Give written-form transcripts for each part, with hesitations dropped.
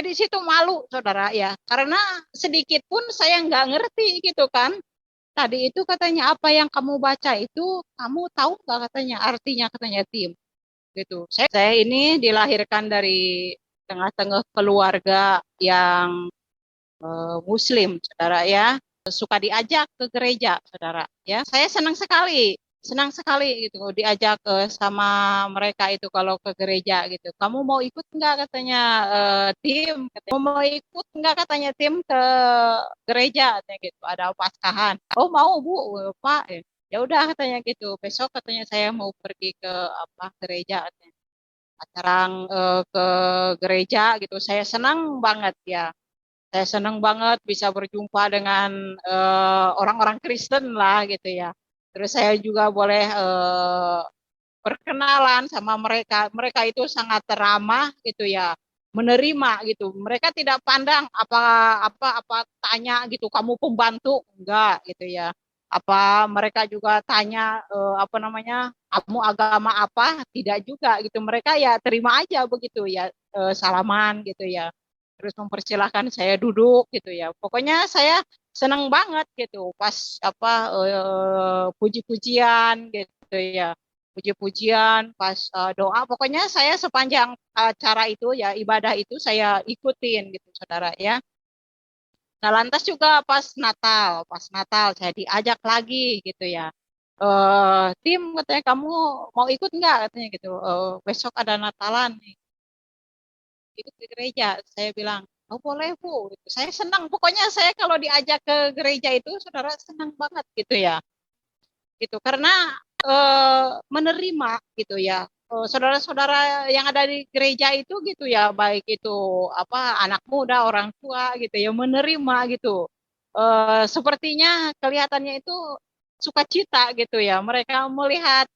Di situ malu, saudara ya, karena sedikit pun saya nggak ngerti gitu kan. Tadi itu katanya apa yang kamu baca itu, kamu tahu nggak katanya artinya katanya tim gitu. Saya ini dilahirkan dari tengah-tengah keluarga yang Muslim, saudara ya, suka diajak ke gereja, saudara ya. Saya senang sekali gitu diajak sama mereka itu kalau ke gereja gitu. Kamu mau ikut nggak katanya tim? Katanya, mau ikut nggak katanya tim ke gereja katanya gitu. Ada Paskahan. Oh mau Bu, Pak. Ya udah katanya gitu. Besok katanya saya mau pergi ke apa gereja katanya. Acara ke gereja gitu. Saya senang banget ya. Saya senang banget bisa berjumpa dengan orang-orang Kristen lah gitu ya. Terus saya juga boleh perkenalan sama mereka. Mereka itu sangat ramah gitu ya, menerima gitu. Mereka tidak pandang apa tanya gitu, kamu pembantu enggak gitu ya. Apa mereka juga tanya apa namanya, kamu agama apa? Tidak juga gitu. Mereka ya terima aja begitu ya, salaman gitu ya. Terus mempersilahkan saya duduk gitu ya. Pokoknya saya senang banget gitu pas apa puji-pujian gitu ya, puji-pujian, pas doa, pokoknya saya sepanjang acara itu ya, ibadah itu saya ikutin gitu, saudara ya. Nah, lantas juga pas Natal saya diajak lagi gitu ya. Tim katanya kamu mau ikut nggak katanya gitu. Besok ada Natalan nih, ikut ke gereja. Saya bilang, oh boleh Bu. Gitu. Saya senang. Pokoknya saya kalau diajak ke gereja itu, saudara senang banget gitu ya. Gitu karena menerima gitu ya. Saudara-saudara yang ada di gereja itu gitu ya, baik itu apa anak muda, orang tua gitu ya, menerima gitu. Sepertinya kelihatannya itu sukacita gitu ya. Mereka melihat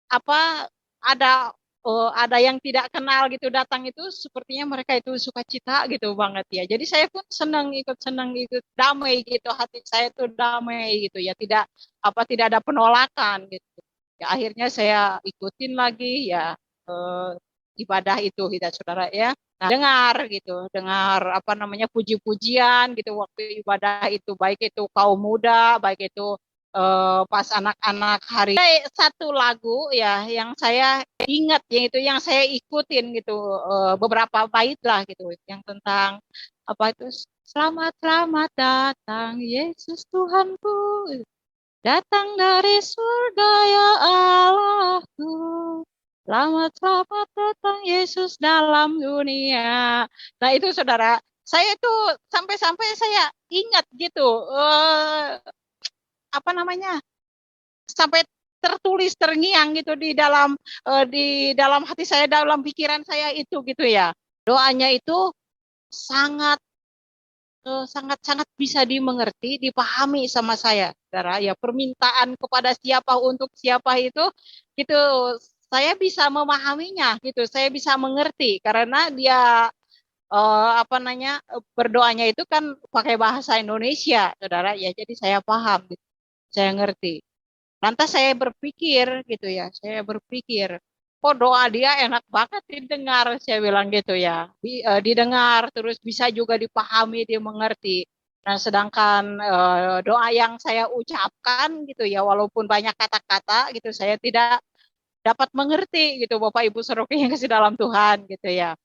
apa ada yang tidak kenal gitu datang itu, sepertinya mereka itu sukacita gitu banget ya. Jadi saya pun senang ikut damai gitu, hati saya tuh damai gitu ya, tidak ada penolakan gitu. Ya akhirnya saya ikutin lagi ya eh, ibadah itu kita saudara ya. Nah, dengar apa namanya puji-pujian gitu waktu ibadah itu, baik itu kaum muda, baik itu pas anak-anak hari. Satu lagu ya yang saya ingat, yaitu yang saya ikutin gitu, beberapa bait lah gitu, yang tentang apa itu, selamat selamat datang Yesus Tuhanku, datang dari surga ya Allahku, selamat selamat datang Yesus dalam dunia. Nah itu saudara, saya itu sampai-sampai saya ingat gitu, apa namanya, sampai tertulis terngiang gitu di dalam hati saya, dalam pikiran saya itu gitu ya. Doanya itu sangat sangat sangat bisa dimengerti, dipahami sama saya, saudara. Ya permintaan kepada siapa untuk siapa itu gitu, saya bisa memahaminya gitu, saya bisa mengerti karena dia apa namanya, berdoanya itu kan pakai bahasa Indonesia, saudara. Ya jadi saya paham gitu, saya ngerti. Lantas saya berpikir gitu ya, saya berpikir, kok doa dia enak banget didengar, saya bilang gitu ya. Didengar, terus bisa juga dipahami, dimengerti. Nah, sedangkan doa yang saya ucapkan gitu ya, walaupun banyak kata-kata gitu, saya tidak dapat mengerti gitu, Bapak Ibu Saudara yang kasih dalam Tuhan gitu ya.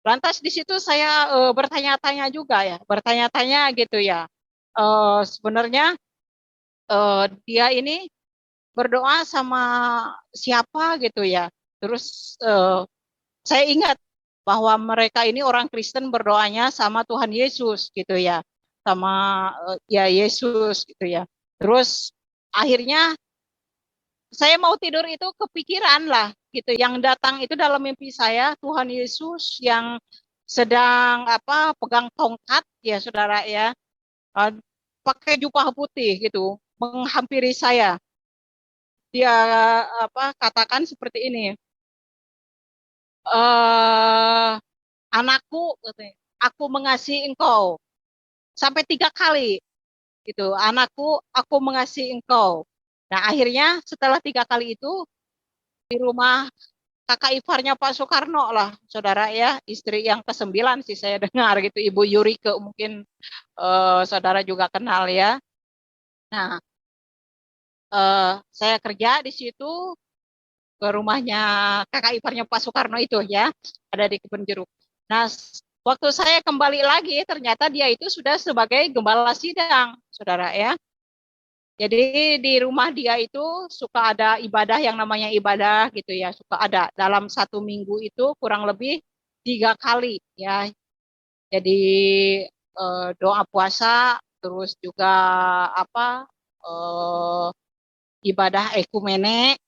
Lantas di situ saya bertanya-tanya juga ya, bertanya-tanya gitu ya. Sebenarnya dia ini berdoa sama siapa gitu ya. Terus saya ingat bahwa mereka ini orang Kristen berdoanya sama Tuhan Yesus gitu ya. Sama ya Yesus gitu ya. Terus akhirnya saya mau tidur itu kepikiran lah gitu. Yang datang itu dalam mimpi saya Tuhan Yesus yang sedang apa pegang tongkat ya saudara ya. Eh, Pakai jubah putih gitu menghampiri saya. Dia apa katakan seperti ini, anakku katanya, aku mengasihi engkau, sampai 3 kali gitu, anakku aku mengasihi engkau. Nah akhirnya setelah 3 kali itu di rumah kakak iparnya Pak Soekarno lah, saudara ya, istri yang ke-9 sih saya dengar gitu, Ibu Yurike mungkin saudara juga kenal ya. Nah, saya kerja di situ ke rumahnya kakak iparnya Pak Soekarno itu ya, ada di Kebun Jeruk. Nah, waktu saya kembali lagi, ternyata dia itu sudah sebagai gembala sidang, saudara ya. Jadi di rumah dia itu suka ada ibadah yang namanya ibadah gitu ya, suka ada dalam 1 minggu itu kurang lebih 3 kali ya. Jadi doa puasa, terus juga apa ibadah ekumene.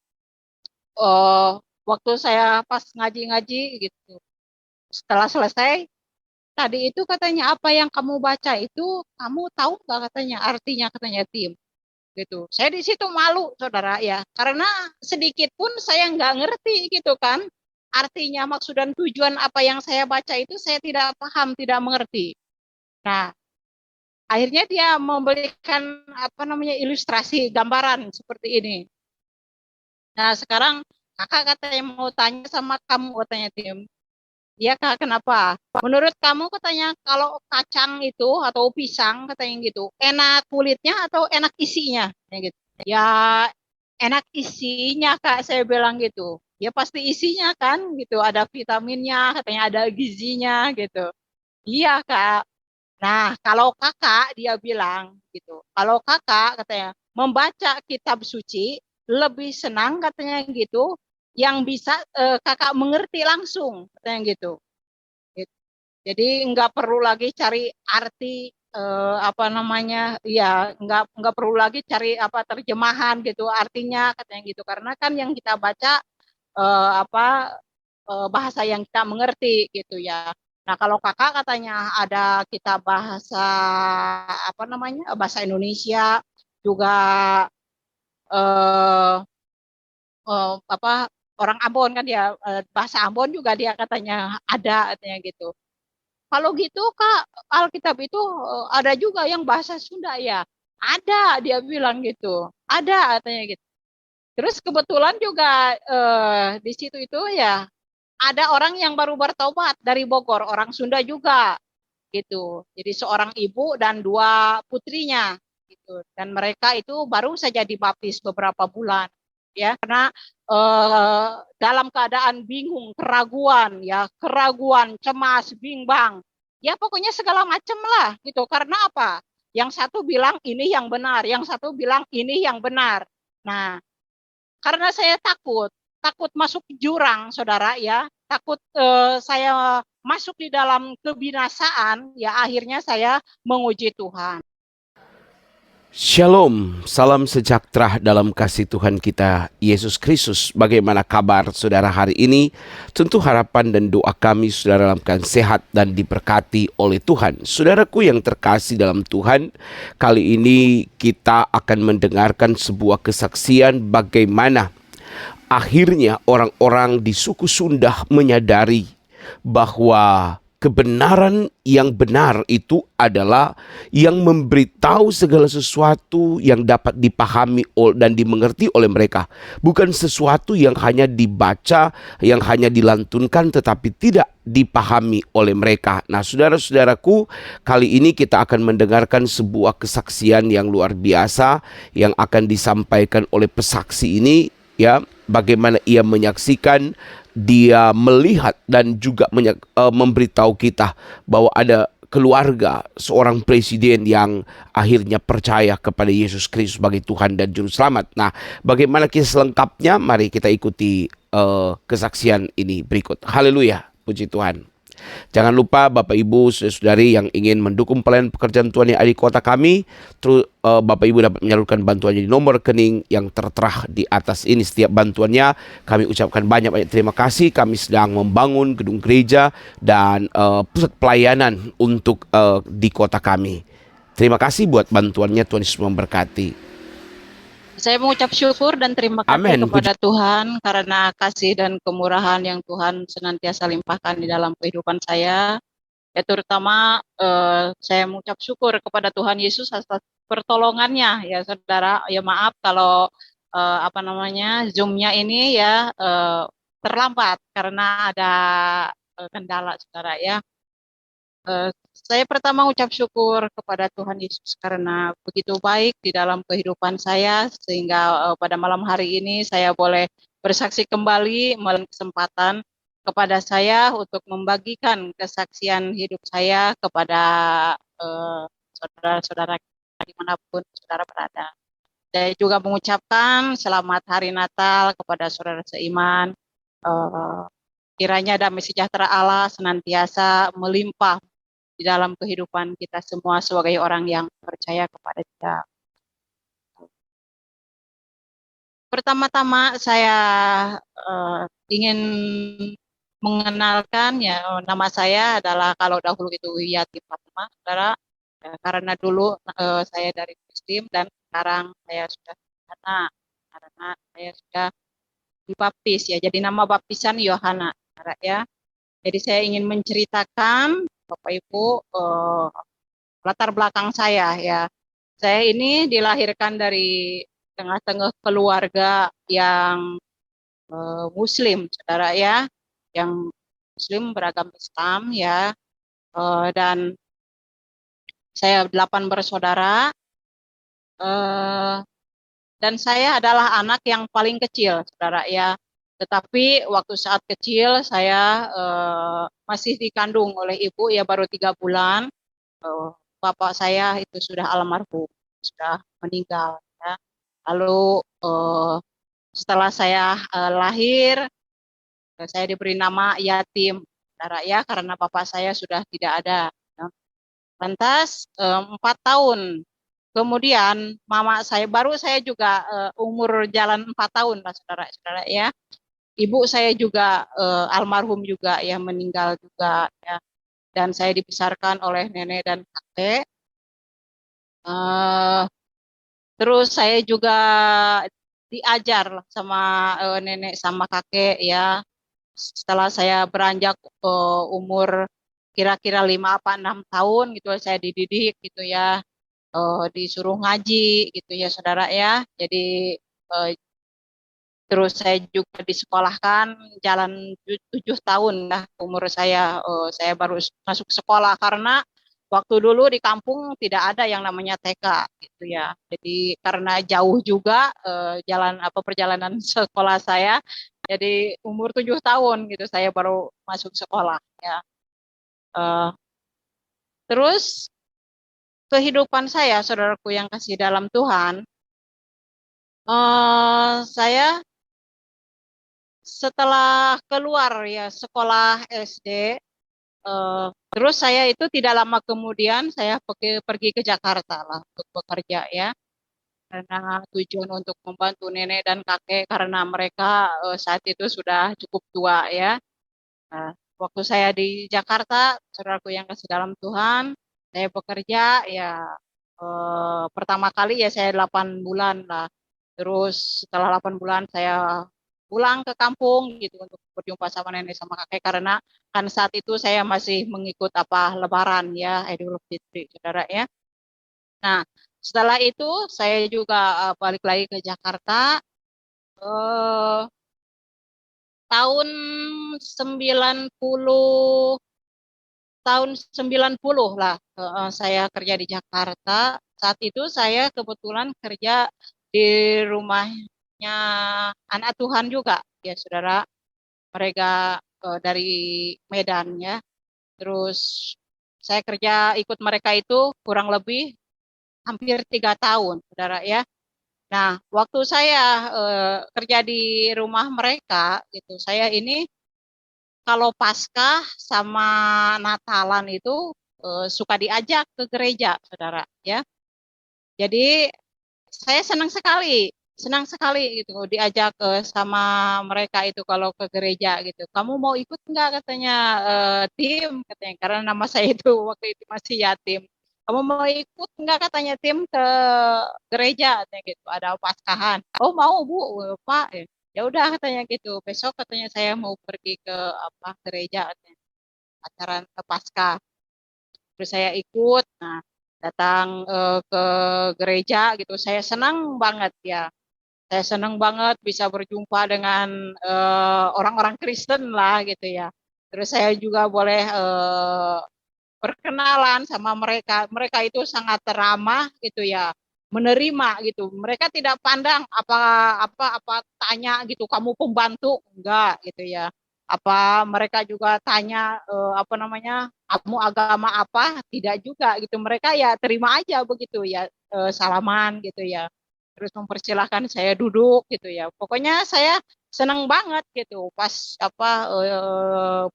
eh, Waktu saya pas ngaji-ngaji gitu, setelah selesai, tadi itu katanya apa yang kamu baca itu, kamu tahu nggak katanya artinya katanya tim gitu. Saya di situ malu saudara ya, karena sedikit pun saya nggak ngerti gitu kan. Artinya maksud dan tujuan apa yang saya baca itu saya tidak paham, tidak mengerti. Nah, akhirnya dia memberikan apa namanya ilustrasi gambaran seperti ini. Nah, sekarang kakak katanya mau tanya sama kamu katanya Tim. Iya kak, kenapa? Menurut kamu katanya kalau kacang itu atau pisang katanya gitu, enak kulitnya atau enak isinya? Katanya gitu. Ya enak isinya kak, saya bilang gitu. Ya pasti isinya kan gitu, ada vitaminnya, katanya ada gizinya gitu. Iya kak. Nah kalau kakak dia bilang gitu, kalau kakak katanya membaca kitab suci lebih senang katanya gitu, yang bisa kakak mengerti langsung katanya gitu. Gitu. Jadi nggak perlu lagi cari arti apa namanya, ya nggak perlu lagi cari apa terjemahan gitu artinya katanya gitu, karena kan yang kita baca apa bahasa yang kita mengerti gitu ya. Nah kalau kakak katanya ada kita bahasa apa namanya bahasa Indonesia juga eh, apa orang Ambon kan dia bahasa Ambon juga dia katanya ada katanya gitu. Kalau gitu Kak, Alkitab itu ada juga yang bahasa Sunda ya. Ada, dia bilang gitu. Ada katanya gitu. Terus kebetulan juga di situ itu ya ada orang yang baru bertobat dari Bogor, orang Sunda juga gitu. Jadi seorang ibu dan 2 putrinya gitu. Dan mereka itu baru saja dibaptis beberapa bulan ya, karena dalam keadaan bingung, keraguan ya, keraguan, cemas, bimbang. Ya pokoknya segala macam lah gitu. Karena apa? Yang satu bilang ini yang benar, yang satu bilang ini yang benar. Nah, karena saya takut, takut masuk jurang, saudara ya, takut saya masuk di dalam kebinasaan, ya akhirnya saya menguji Tuhan. Shalom, salam sejahtera dalam kasih Tuhan kita Yesus Kristus. Bagaimana kabar saudara hari ini? Tentu harapan dan doa kami saudara dalam keadaan sehat dan diberkati oleh Tuhan. Saudaraku yang terkasih dalam Tuhan, kali ini kita akan mendengarkan sebuah kesaksian bagaimana akhirnya orang-orang di suku Sunda menyadari bahwa kebenaran yang benar itu adalah yang memberitahu segala sesuatu yang dapat dipahami dan dimengerti oleh mereka. Bukan sesuatu yang hanya dibaca, yang hanya dilantunkan tetapi tidak dipahami oleh mereka. Nah saudara-saudaraku, kali ini kita akan mendengarkan sebuah kesaksian yang luar biasa yang akan disampaikan oleh pesaksi ini, ya, bagaimana ia menyaksikan, dia melihat dan juga memberitahu kita bahwa ada keluarga seorang presiden yang akhirnya percaya kepada Yesus Kristus sebagai Tuhan dan Juru Selamat. Nah, bagaimana kisah selengkapnya? Mari kita ikuti kesaksian ini berikut. Haleluya, puji Tuhan. Jangan lupa Bapak Ibu saudari yang ingin mendukung pelayanan pekerjaan Tuhan yang ada di kota kami, terus Bapak Ibu dapat menyalurkan bantuannya di nomor rekening yang tertera di atas ini. Setiap bantuannya kami ucapkan banyak-banyak terima kasih. Kami sedang membangun gedung gereja dan pusat pelayanan untuk di kota kami. Terima kasih buat bantuannya, Tuhan Yesus memberkati. Saya mengucap syukur dan terima kasih Amin. kepada Tuhan karena kasih dan kemurahan yang Tuhan senantiasa limpahkan di dalam kehidupan saya. Ya, terutama saya mengucap syukur kepada Tuhan Yesus atas pertolongannya ya saudara. Ya maaf kalau apa namanya Zoom-nya ini ya terlambat karena ada kendala, saudara ya. Saya pertama ucap syukur kepada Tuhan Yesus karena begitu baik di dalam kehidupan saya, sehingga pada malam hari ini saya boleh bersaksi kembali melalui kesempatan kepada saya untuk membagikan kesaksian hidup saya kepada saudara-saudara dimanapun saudara berada. Saya juga mengucapkan selamat hari Natal kepada saudara seiman. Eh, Kiranya damai sejahtera Allah senantiasa melimpah di dalam kehidupan kita semua sebagai orang yang percaya kepada Dia. Pertama-tama saya ingin mengenalkan ya, nama saya adalah, kalau dahulu itu Yati Fatma, saudara. Karena dulu saya dari Muslim dan sekarang saya sudah anak karena saya sudah dibaptis ya. Jadi nama baptisan Yohana, saudara ya. Jadi saya ingin menceritakan Bapak Ibu latar belakang saya ya. Saya ini dilahirkan dari tengah-tengah keluarga yang Muslim, saudara ya, yang Muslim beragama Islam ya, dan saya 8 bersaudara, dan saya adalah anak yang paling kecil, saudara ya. Tetapi waktu saat kecil saya masih dikandung oleh ibu ya, baru 3 bulan. Bapak saya itu sudah almarhum, sudah meninggal ya. Lalu setelah saya lahir, saya diberi nama yatim, saudara ya, karena bapak saya sudah tidak ada. Ya. Lantas 4 tahun kemudian mama saya, baru saya juga umur jalan 4 tahun lah, saudara-saudara ya. Ibu saya juga almarhum juga ya, meninggal juga ya. Dan saya dibesarkan oleh nenek dan kakek. Terus saya juga diajar lah sama nenek sama kakek ya. Setelah saya beranjak umur kira-kira 5 apa 6 tahun gitu, saya dididik gitu ya, disuruh ngaji gitu ya, saudara ya. Jadi eh, terus saya juga disekolahkan jalan 7 tahun lah umur saya. Saya baru masuk sekolah karena waktu dulu di kampung tidak ada yang namanya TK gitu ya. Jadi karena jauh juga jalan apa perjalanan sekolah saya, jadi umur 7 tahun gitu saya baru masuk sekolah ya. Eh, Terus kehidupan saya, saudaraku yang kasih dalam Tuhan, saya setelah keluar ya sekolah SD, terus saya itu tidak lama kemudian saya pergi ke Jakarta lah untuk bekerja ya, karena tujuan untuk membantu nenek dan kakek karena mereka saat itu sudah cukup tua ya. Nah, waktu saya di Jakarta, saudaraku yang kasih dalam Tuhan, saya bekerja ya, pertama kali ya saya 8 bulan lah. Terus setelah 8 bulan saya pulang ke kampung gitu untuk berjumpa sama nenek sama kakek karena kan saat itu saya masih mengikut apa Lebaran ya, Idul Fitri, saudara ya. Nah, setelah itu saya juga balik lagi ke Jakarta eh, tahun 90, tahun 90 lah, saya kerja di Jakarta. Saat itu saya kebetulan kerja di rumahnya anak Tuhan juga ya, saudara. Mereka dari Medan ya. Terus saya kerja ikut mereka itu kurang lebih hampir 3 tahun, saudara ya. Nah, waktu saya kerja di rumah mereka gitu, saya ini kalau Paskah sama Natalan itu suka diajak ke gereja, saudara ya. Jadi saya senang sekali gitu diajak sama mereka itu kalau ke gereja gitu. Kamu mau ikut enggak katanya, tim katanya, karena nama saya itu waktu itu masih yatim. Kamu mau ikut enggak katanya tim ke gereja katanya gitu. Ada Paskahan. Oh mau Bu, Pak. Ya udah katanya gitu. Besok katanya saya mau pergi ke apa gereja katanya, acara Paskah. Terus saya ikut. Nah, datang ke gereja gitu. Saya senang banget ya. Saya senang banget bisa berjumpa dengan orang-orang Kristen lah gitu ya. Terus saya juga boleh perkenalan sama mereka. Mereka itu sangat ramah gitu ya, menerima gitu. Mereka tidak pandang apa tanya gitu, kamu pembantu enggak gitu ya. Apa mereka juga tanya apa namanya, kamu agama apa? Tidak juga gitu. Mereka ya terima aja begitu ya, salaman gitu ya. Terus mempersilahkan saya duduk gitu ya. Pokoknya saya senang banget gitu pas apa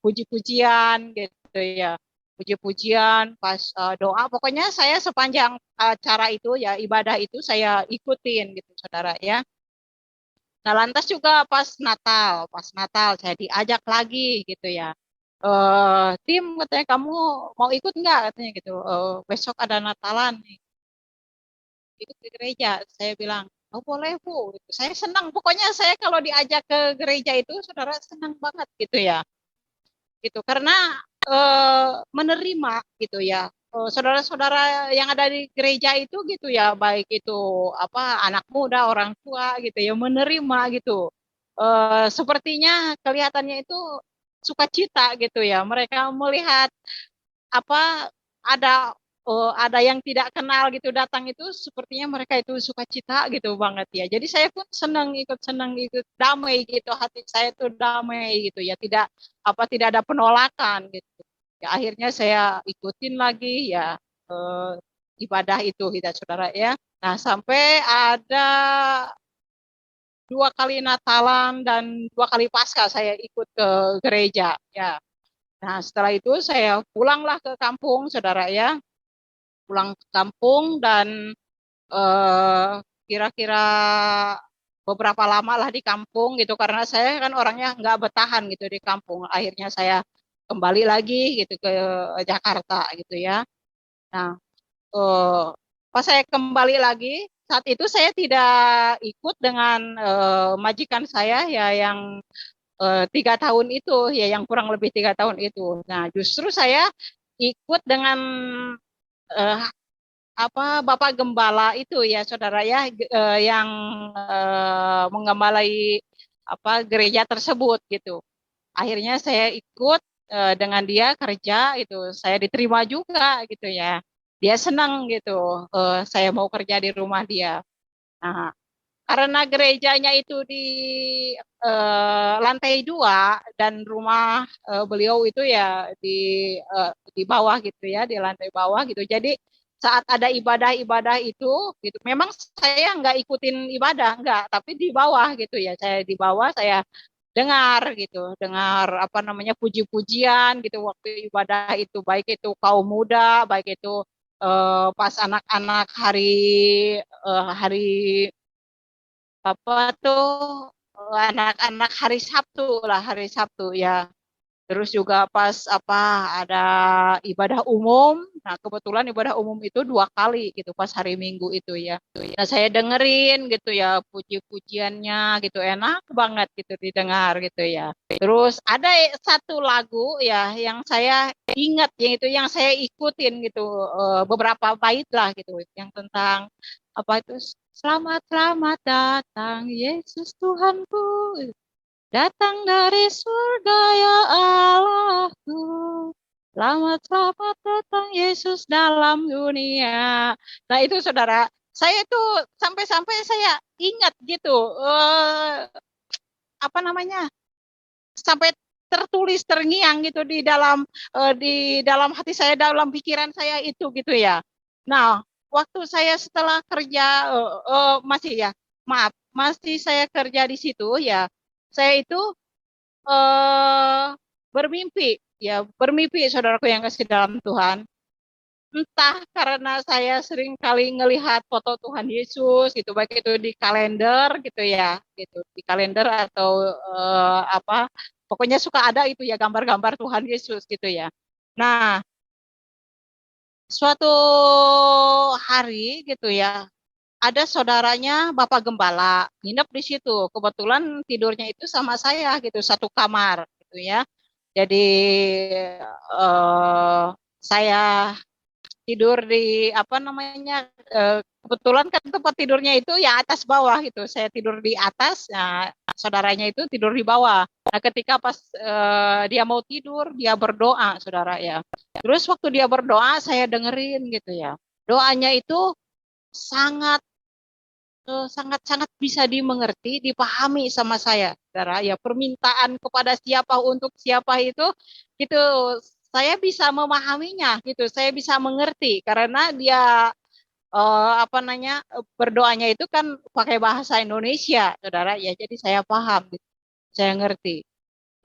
puji-pujian gitu ya, puji-pujian, pas doa, pokoknya saya sepanjang acara itu ya, ibadah itu saya ikutin gitu, saudara ya. Nah, lantas juga pas Natal saya diajak lagi gitu ya. Tim katanya kamu mau ikut nggak katanya gitu. Besok ada Natalan nih, ikut ke gereja. Saya bilang, oh boleh Bu. Gitu. Saya senang. Pokoknya saya kalau diajak ke gereja itu, saudara senang banget gitu ya. Gitu karena menerima gitu ya, saudara-saudara yang ada di gereja itu gitu ya, baik itu apa anak muda, orang tua gitu ya, menerima gitu. Sepertinya kelihatannya itu sukacita gitu ya, mereka melihat apa ada yang tidak kenal gitu datang, itu sepertinya mereka itu sukacita gitu banget ya. Jadi saya pun senang ikut damai gitu, hati saya tuh damai gitu ya, tidak ada penolakan gitu. Ya akhirnya saya ikutin lagi ya eh, ibadah itu kita saudara ya. Nah sampai ada 2 kali Natalan dan 2 kali Paskah saya ikut ke gereja ya. Nah setelah itu saya pulanglah ke kampung saudara ya, pulang ke kampung dan eh, kira-kira beberapa lama lah di kampung gitu, karena saya kan orangnya nggak bertahan gitu di kampung. Akhirnya saya kembali lagi gitu ke Jakarta gitu ya. Nah, eh, pas saya kembali lagi, saat itu saya tidak ikut dengan majikan saya ya yang 3 tahun itu ya, yang kurang lebih 3 tahun itu. Nah, justru saya ikut dengan eh, apa Bapak Gembala itu ya saudara ya, yang menggembalai apa gereja tersebut gitu. Akhirnya saya ikut dengan dia kerja itu, saya diterima juga gitu ya. Dia senang gitu, saya mau kerja di rumah dia. Nah, karena gerejanya itu di lantai 2 dan rumah beliau itu ya di bawah gitu ya, di lantai bawah gitu. Jadi saat ada ibadah-ibadah itu gitu, memang saya nggak ikutin ibadah, nggak, tapi di bawah gitu ya. Saya di bawah, saya dengar gitu, dengar apa namanya puji-pujian gitu waktu ibadah itu, baik itu kaum muda, baik itu pas anak-anak hari apa tuh, anak-anak hari Sabtu lah, hari Sabtu ya. Terus juga pas apa ada ibadah umum. Nah, kebetulan ibadah umum itu 2 kali gitu pas hari Minggu itu ya. Nah, saya dengerin gitu ya puji-pujiannya gitu, enak banget gitu didengar gitu ya. Terus ada satu lagu ya yang saya ingat, yang itu yang saya ikutin gitu, beberapa bait lah gitu yang tentang apa itu, selamat selamat datang Yesus Tuhanku, datang dari surga ya Allahku. Selamat, selamat datang Yesus dalam dunia. Nah itu saudara, saya itu sampai-sampai saya ingat gitu, apa namanya, sampai tertulis terngiang gitu di dalam hati saya, dalam pikiran saya itu gitu ya. Nah, waktu saya setelah kerja masih ya, maaf, masih saya kerja di situ ya, saya itu eh bermimpi ya, bermimpi saudaraku yang kasih dalam Tuhan. Entah karena saya sering kali ngelihat foto Tuhan Yesus gitu, baik itu di kalender gitu ya, gitu di kalender atau apa, pokoknya suka ada itu ya gambar-gambar Tuhan Yesus gitu ya. Nah, suatu hari gitu ya, ada saudaranya Bapak Gembala nginep di situ. Kebetulan tidurnya itu sama saya gitu, satu kamar gitu ya. Jadi saya tidur di apa namanya, kebetulan kan tempat tidurnya itu ya atas bawah gitu. Saya tidur di atas, nah, saudaranya itu tidur di bawah. Nah, ketika pas dia mau tidur, dia berdoa, saudara ya. Terus waktu dia berdoa, saya dengerin gitu ya. Doanya itu sangat sangat-sangat bisa dimengerti, dipahami sama saya, saudara. Ya, permintaan kepada siapa untuk siapa itu saya bisa memahaminya, gitu. Saya bisa mengerti karena dia apa namanya, berdoanya itu kan pakai bahasa Indonesia, saudara. Ya, jadi saya paham, gitu. Saya ngerti.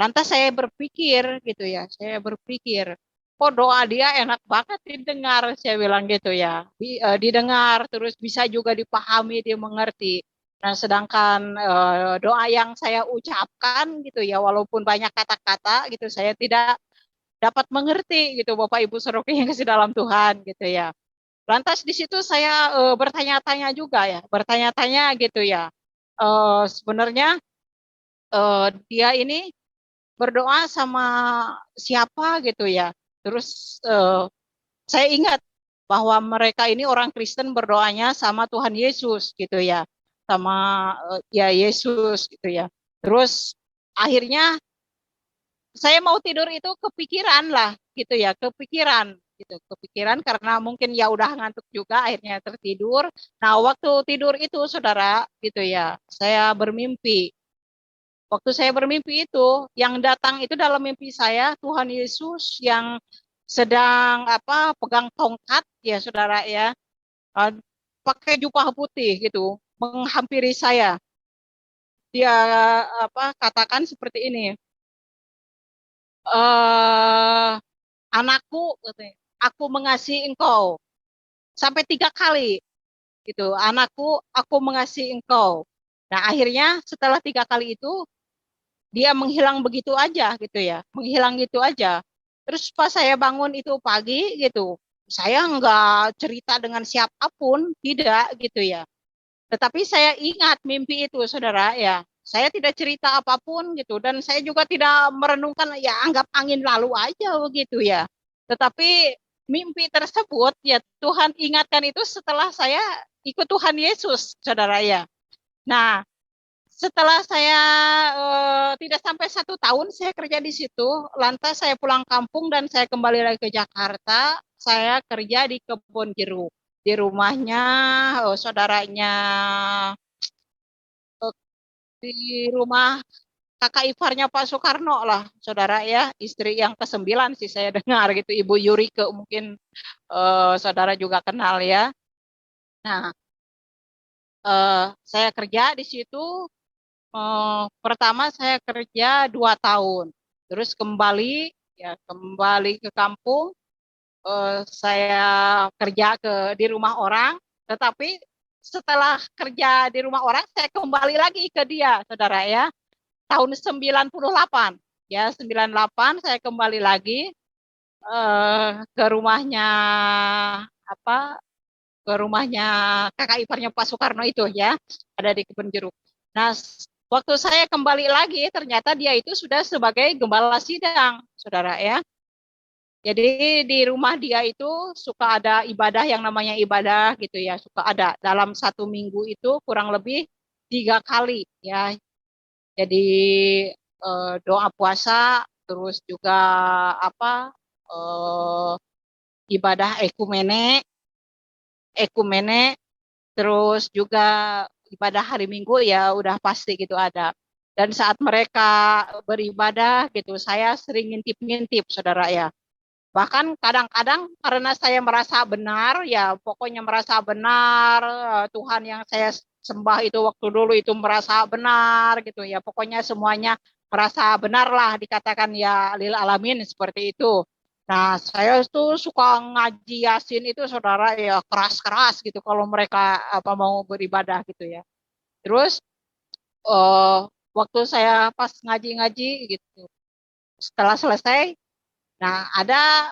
Lantas saya berpikir, gitu ya. Saya berpikir, kok doa dia enak banget didengar, saya bilang gitu ya. Didengar, terus bisa juga dipahami, dimengerti. Nah, sedangkan doa yang saya ucapkan gitu ya, walaupun banyak kata-kata gitu, saya tidak dapat mengerti gitu, Bapak Ibu Saudara yang kasih dalam Tuhan gitu ya. Lantas di situ saya bertanya-tanya juga ya, bertanya-tanya gitu ya. Sebenarnya dia ini berdoa sama siapa gitu ya. Terus saya ingat bahwa mereka ini orang Kristen berdoanya sama Tuhan Yesus gitu ya. Sama ya Yesus gitu ya. Terus akhirnya saya mau tidur itu kepikiran lah gitu ya, kepikiran gitu, kepikiran karena mungkin ya udah ngantuk juga akhirnya tertidur. Nah, waktu tidur itu saudara gitu ya, saya bermimpi. Waktu saya bermimpi itu, yang datang itu dalam mimpi saya Tuhan Yesus yang sedang apa pegang tongkat ya saudara ya, eh, pakai jubah putih gitu, menghampiri saya. Dia apa katakan seperti ini, eh anakku, katanya, aku mengasihi engkau sampai 3 kali gitu. Anakku, aku mengasihi engkau. Nah akhirnya setelah 3 kali itu dia menghilang begitu aja gitu ya, menghilang gitu aja. Terus pas saya bangun itu pagi gitu, saya nggak cerita dengan siapapun, tidak gitu ya. Tetapi saya ingat mimpi itu, saudara ya. Saya tidak cerita apapun gitu, dan saya juga tidak merenungkan, ya anggap angin lalu aja begitu ya. Tetapi mimpi tersebut ya Tuhan ingatkan itu setelah saya ikut Tuhan Yesus, saudara ya. Nah, setelah saya tidak sampai 1 tahun saya kerja di situ, lantas saya pulang kampung dan saya kembali lagi ke Jakarta. Saya kerja di kebun jeruk, di rumahnya saudaranya, eh, di rumah kakak iparnya Pak Soekarno lah, saudara ya, istri yang ke-9 sih saya dengar gitu, Ibu Yurike mungkin saudara juga kenal ya. Nah, saya kerja di situ. Pertama saya kerja 2 tahun, terus kembali ya kembali ke kampung. Saya kerja di rumah orang, tetapi setelah kerja di rumah orang saya kembali lagi ke dia, saudara ya. Tahun 98 ya 98 saya kembali lagi ke rumahnya apa ke rumahnya kakak iparnya Pak Soekarno itu ya, ada di Kebun Jeruk. Nah, waktu saya kembali lagi, ternyata dia itu sudah sebagai gembala sidang, saudara ya. Jadi di rumah dia itu suka ada ibadah yang namanya ibadah gitu ya, suka ada dalam 1 minggu itu kurang lebih 3 kali ya. Jadi doa puasa, terus juga apa eh, ibadah ekumene, terus juga ibadah hari Minggu ya udah pasti gitu ada. Dan saat mereka beribadah gitu, saya sering ngintip-ngintip, saudara ya. Bahkan kadang-kadang karena saya merasa benar, ya pokoknya merasa benar, Tuhan yang saya sembah itu waktu dulu itu merasa benar gitu ya. Pokoknya semuanya merasa benar lah dikatakan ya lil alamin seperti itu. Nah, saya tuh suka ngaji Yasin itu saudara ya keras-keras gitu kalau mereka apa mau beribadah gitu ya. Terus eh, waktu saya pas ngaji-ngaji gitu, setelah selesai, nah ada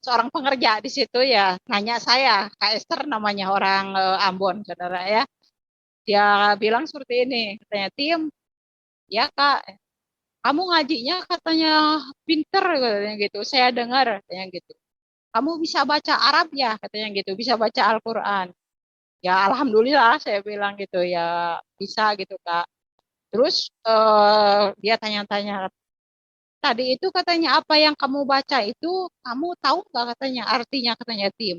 seorang pengerja di situ ya nanya saya, Kak Esther namanya, orang Ambon, saudara ya. Dia bilang seperti ini, katanya, Tim, ya Kak, kamu ngajinya katanya pinter katanya gitu. Saya dengar katanya gitu. kamu bisa baca Arab ya, katanya gitu, bisa baca Al-Quran. Ya alhamdulillah saya bilang gitu ya, bisa gitu Kak. Terus dia tanya-tanya, tadi itu katanya apa yang kamu baca itu kamu tahu nggak, katanya artinya, katanya Tim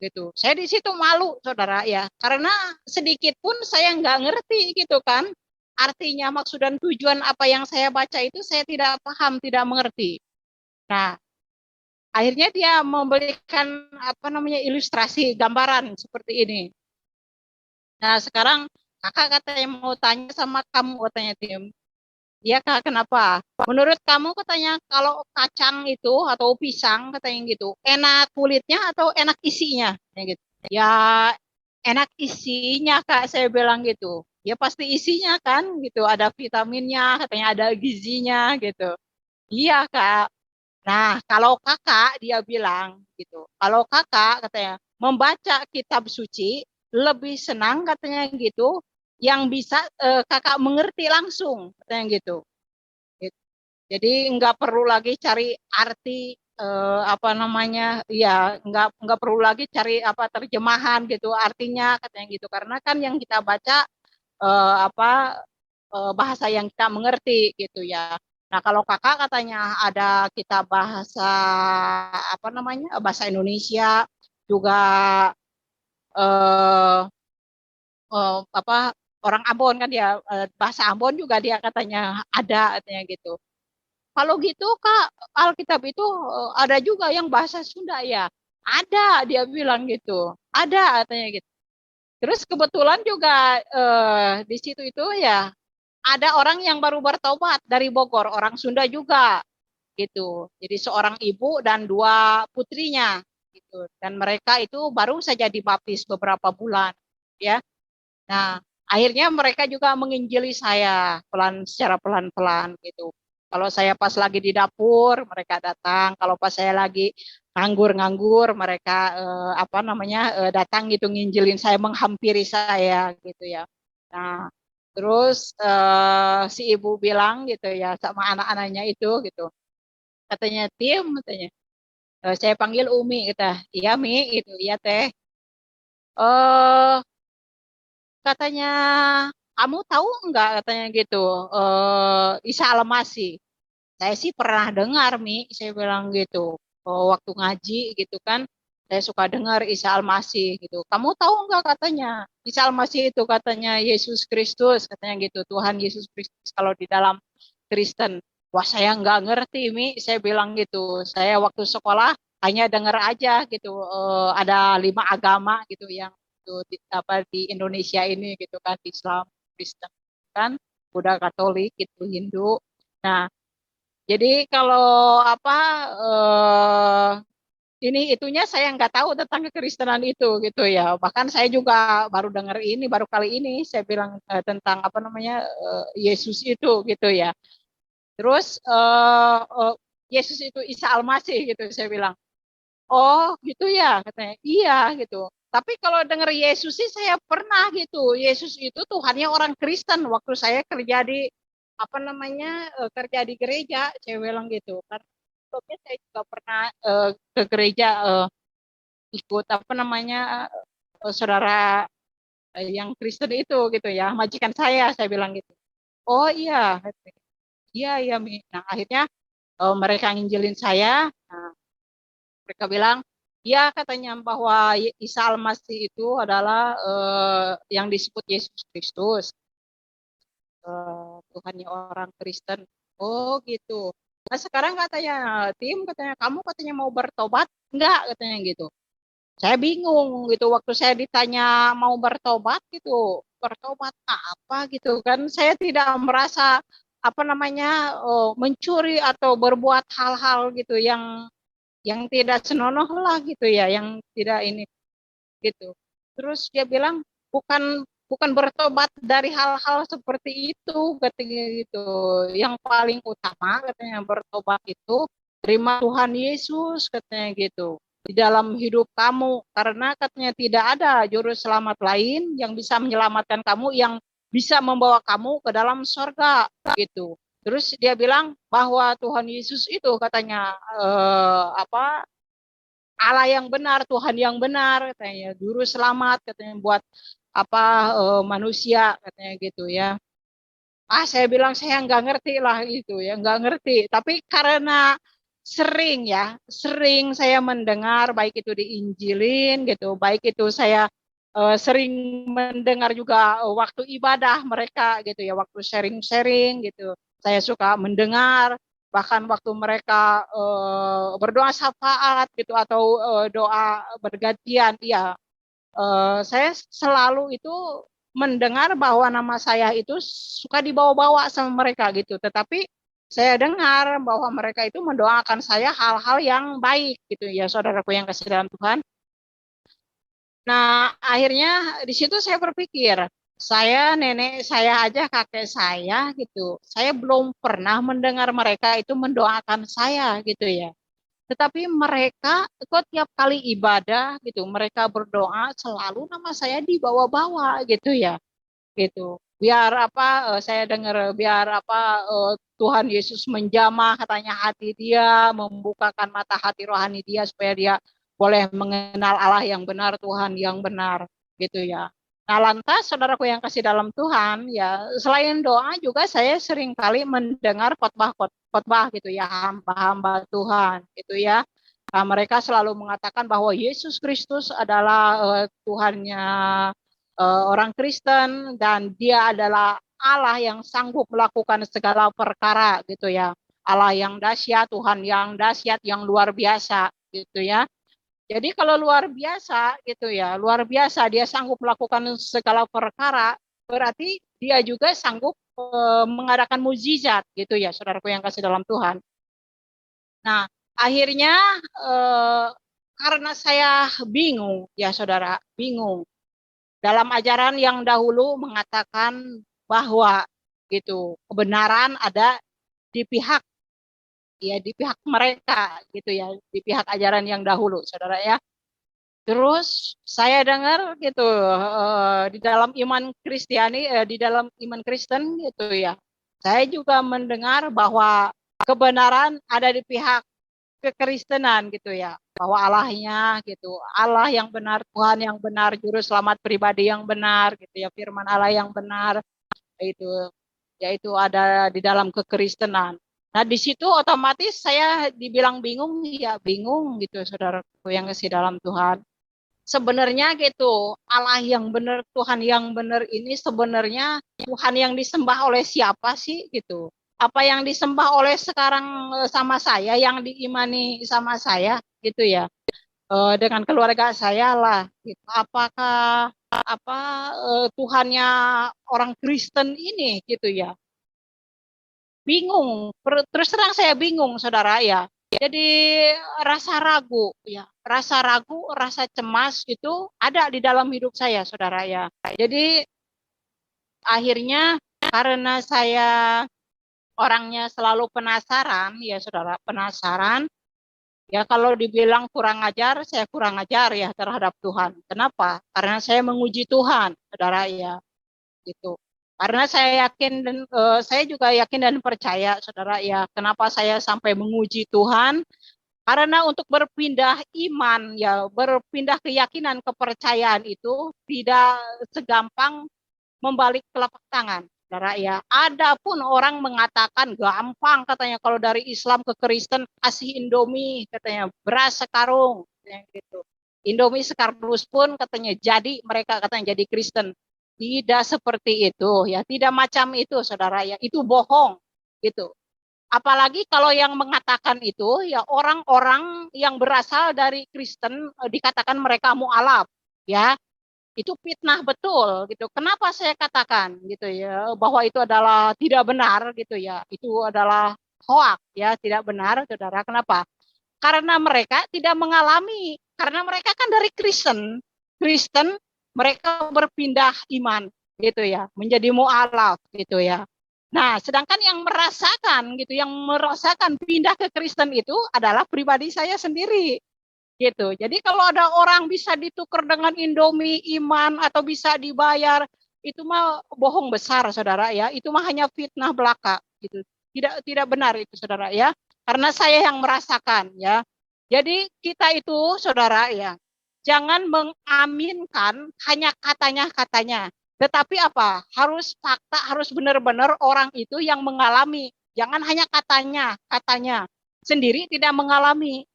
gitu. Saya di situ malu saudara ya, karena sedikit pun saya nggak ngerti gitu kan, artinya maksud dan tujuan apa yang saya baca itu saya tidak paham, tidak mengerti. Nah, akhirnya dia memberikan apa namanya ilustrasi gambaran seperti ini. Nah, sekarang kakak katanya mau tanya sama kamu, katanya Tim. Iya kak, kenapa? Menurut kamu, katanya, kalau kacang itu atau pisang katanya gitu, enak kulitnya atau enak isinya? Katanya gitu. Ya enak isinya kak, saya bilang gitu. Ya pasti isinya kan gitu, ada vitaminnya, katanya ada gizinya gitu. Iya kak. Nah kalau kakak, dia bilang gitu, kalau kakak katanya membaca kitab suci lebih senang, katanya gitu, yang bisa kakak mengerti langsung, katanya gitu. Gitu. Jadi nggak perlu lagi cari arti apa namanya, ya nggak perlu lagi cari apa terjemahan gitu artinya, katanya gitu, karena kan yang kita baca apa bahasa yang kita mengerti gitu ya. Nah kalau kakak katanya ada kitab bahasa apa namanya, bahasa Indonesia juga, eh, apa, orang Ambon kan dia, bahasa Ambon juga dia katanya ada, katanya gitu. Kalau gitu Kak, Alkitab itu ada juga yang bahasa Sunda ya? Ada, dia bilang gitu. Ada, katanya gitu. Terus kebetulan juga di situ itu ya ada orang yang baru bertobat dari Bogor, orang Sunda juga gitu. Jadi seorang ibu dan dua putrinya gitu. Dan mereka itu baru saja dibaptis beberapa bulan ya. Nah, akhirnya mereka juga menginjili saya secara pelan-pelan gitu. Kalau saya pas lagi di dapur, mereka datang. Kalau pas saya lagi nganggur-nganggur, mereka apa namanya, datang gitu nginjilin saya, menghampiri saya gitu ya. Nah, terus si ibu bilang gitu ya sama anak-anaknya itu gitu. Katanya, Tim, katanya, saya panggil Umi, kata. Iya, Mi, itu, iya teh. Eh katanya, kamu tahu enggak, katanya gitu, Isa Al-Masih. Saya sih pernah dengar, Mi, saya bilang gitu. Waktu ngaji gitu kan, saya suka dengar Isa Al-Masih gitu. Kamu tahu enggak, katanya, Isa Al-Masih itu katanya Yesus Kristus, katanya gitu, Tuhan Yesus Kristus kalau di dalam Kristen. Wah, saya enggak ngerti, Mi, saya bilang gitu. Saya waktu sekolah hanya dengar aja gitu, ada 5 agama gitu yang itu apa di Indonesia ini gitu kan, Islam, Kristen kan, Buddha, Katolik gitu, Hindu. Nah, jadi kalau apa ini itunya saya nggak tahu tentang kekristenan itu gitu ya. Bahkan saya juga baru dengar ini, baru kali ini saya bilang tentang apa namanya, Yesus itu gitu ya. Terus Yesus itu Isa Al-Masih gitu, saya bilang. Oh gitu ya, katanya. Iya gitu. Tapi kalau dengar Yesus sih saya pernah gitu. Yesus itu Tuhannya orang Kristen. Waktu saya kerja di apa namanya, kerja di gereja, saya bilang gitu. Karena sebelumnya saya juga pernah ke gereja, ikut apa namanya, saudara yang Kristen itu gitu ya, majikan saya bilang gitu. Oh iya, iya iya Mi. Nah akhirnya mereka nginjilin saya. Nah, mereka bilang, ya katanya bahwa Isa Al-Masih itu adalah yang disebut Yesus Kristus, Tuhannya orang Kristen. Oh gitu. Nah sekarang katanya, Tim, katanya kamu katanya mau bertobat? Enggak, katanya gitu. Saya bingung gitu waktu saya ditanya mau bertobat gitu. Bertobat apa gitu kan? Saya tidak merasa apa namanya, mencuri atau berbuat hal-hal gitu yang tidak senonoh lah gitu ya, yang tidak ini gitu. Terus dia bilang bukan bukan bertobat dari hal-hal seperti itu, katanya gitu. Yang paling utama katanya bertobat itu terima Tuhan Yesus, katanya gitu, di dalam hidup kamu, karena katanya tidak ada juru selamat lain yang bisa menyelamatkan kamu, yang bisa membawa kamu ke dalam sorga gitu. Terus dia bilang bahwa Tuhan Yesus itu katanya apa Allah yang benar, Tuhan yang benar, katanya juru selamat, katanya buat apa manusia, katanya gitu ya. Saya bilang saya nggak ngerti lah itu ya, nggak ngerti. Tapi karena sering saya mendengar, baik itu diinjilin gitu, baik itu saya sering mendengar juga waktu ibadah mereka gitu ya, waktu sharing-sharing gitu. Saya suka mendengar, bahkan waktu mereka berdoa syafaat gitu atau doa bergantian, ya saya selalu itu mendengar bahwa nama saya itu suka dibawa-bawa sama mereka gitu. Tetapi saya dengar bahwa mereka itu mendoakan saya hal-hal yang baik gitu ya, saudaraku yang kasih dalam Tuhan. Nah, akhirnya di situ saya berpikir, saya, nenek saya aja, kakek saya gitu, saya belum pernah mendengar mereka itu mendoakan saya gitu ya. Tetapi mereka kok tiap kali ibadah gitu, mereka berdoa selalu nama saya dibawa-bawa gitu ya, gitu. Biar apa saya dengar biar apa Tuhan Yesus menjamah katanya hati dia, membukakan mata hati rohani dia supaya dia boleh mengenal Allah yang benar, Tuhan yang benar gitu ya. Nah, lantas saudaraku yang kasih dalam Tuhan, ya selain doa juga saya sering kali mendengar khotbah gitu ya, hamba-hamba Tuhan gitu ya. Nah, mereka selalu mengatakan bahwa Yesus Kristus adalah Tuhannya orang Kristen dan dia adalah Allah yang sanggup melakukan segala perkara gitu ya. Allah yang dahsyat, Tuhan yang dahsyat, yang luar biasa gitu ya. Jadi kalau luar biasa gitu ya, luar biasa dia sanggup melakukan segala perkara, berarti dia juga sanggup mengadakan mukjizat gitu ya, saudaraku yang kasih dalam Tuhan. Nah, akhirnya eh, karena saya bingung ya saudara, bingung. Dalam ajaran yang dahulu mengatakan bahwa gitu kebenaran ada di pihak ya di pihak mereka gitu ya, di pihak ajaran yang dahulu, saudara ya. Terus saya dengar gitu di dalam iman Kristiani, di dalam iman Kristen gitu ya. Saya juga mendengar bahwa kebenaran ada di pihak kekristenan gitu ya. Bahwa Allahnya gitu, Allah yang benar, Tuhan yang benar, juru selamat pribadi yang benar gitu ya, firman Allah yang benar itu yaitu ada di dalam kekristenan. Nah, di situ otomatis saya dibilang bingung, ya bingung gitu saudaraku yang kasih dalam Tuhan. Sebenarnya gitu, Allah yang benar, Tuhan yang benar ini sebenarnya Tuhan yang disembah oleh siapa sih gitu? Apa yang disembah oleh sekarang sama saya, yang diimani sama saya gitu ya, dengan keluarga saya lah. Gitu. Apakah apa Tuhannya orang Kristen ini gitu ya? Bingung, terus terang saya bingung, saudara ya. Jadi rasa ragu, ya, rasa ragu, rasa cemas itu ada di dalam hidup saya, saudara ya. Jadi akhirnya karena saya orangnya selalu penasaran, ya saudara, penasaran. Ya kalau dibilang kurang ajar, saya kurang ajar ya terhadap Tuhan. Kenapa? Karena saya menguji Tuhan, saudara ya. Gitu. Karena saya yakin dan saya juga yakin dan percaya, saudara ya, kenapa saya sampai menguji Tuhan? Karena untuk berpindah iman ya, berpindah keyakinan, kepercayaan itu tidak segampang membalik telapak tangan, saudara ya. Adapun orang mengatakan gampang katanya kalau dari Islam ke Kristen kasih Indomie katanya beras sekarung katanya gitu. Indomie sekardus pun katanya jadi mereka katanya jadi Kristen. Tidak seperti itu ya, tidak macam itu saudara ya, itu bohong gitu. Apalagi kalau yang mengatakan itu ya orang-orang yang berasal dari Kristen dikatakan mereka mualaf ya, itu fitnah betul gitu. Kenapa saya katakan gitu ya bahwa itu adalah tidak benar gitu ya, itu adalah hoak ya, tidak benar saudara. Kenapa? Karena mereka tidak mengalami, karena mereka kan dari Kristen. Kristen mereka berpindah iman gitu ya, menjadi mualaf gitu ya. Nah, sedangkan yang merasakan gitu, yang merasakan pindah ke Kristen itu adalah pribadi saya sendiri gitu. Jadi kalau ada orang bisa ditukar dengan Indomie iman atau bisa dibayar, itu mah bohong besar saudara ya. Itu mah hanya fitnah belaka gitu. Tidak benar itu saudara ya. Karena saya yang merasakan ya. Jadi kita itu saudara ya, jangan mengaminkan hanya katanya-katanya. Tetapi apa? Harus fakta, harus benar-benar orang itu yang mengalami. Jangan hanya katanya sendiri tidak mengalami.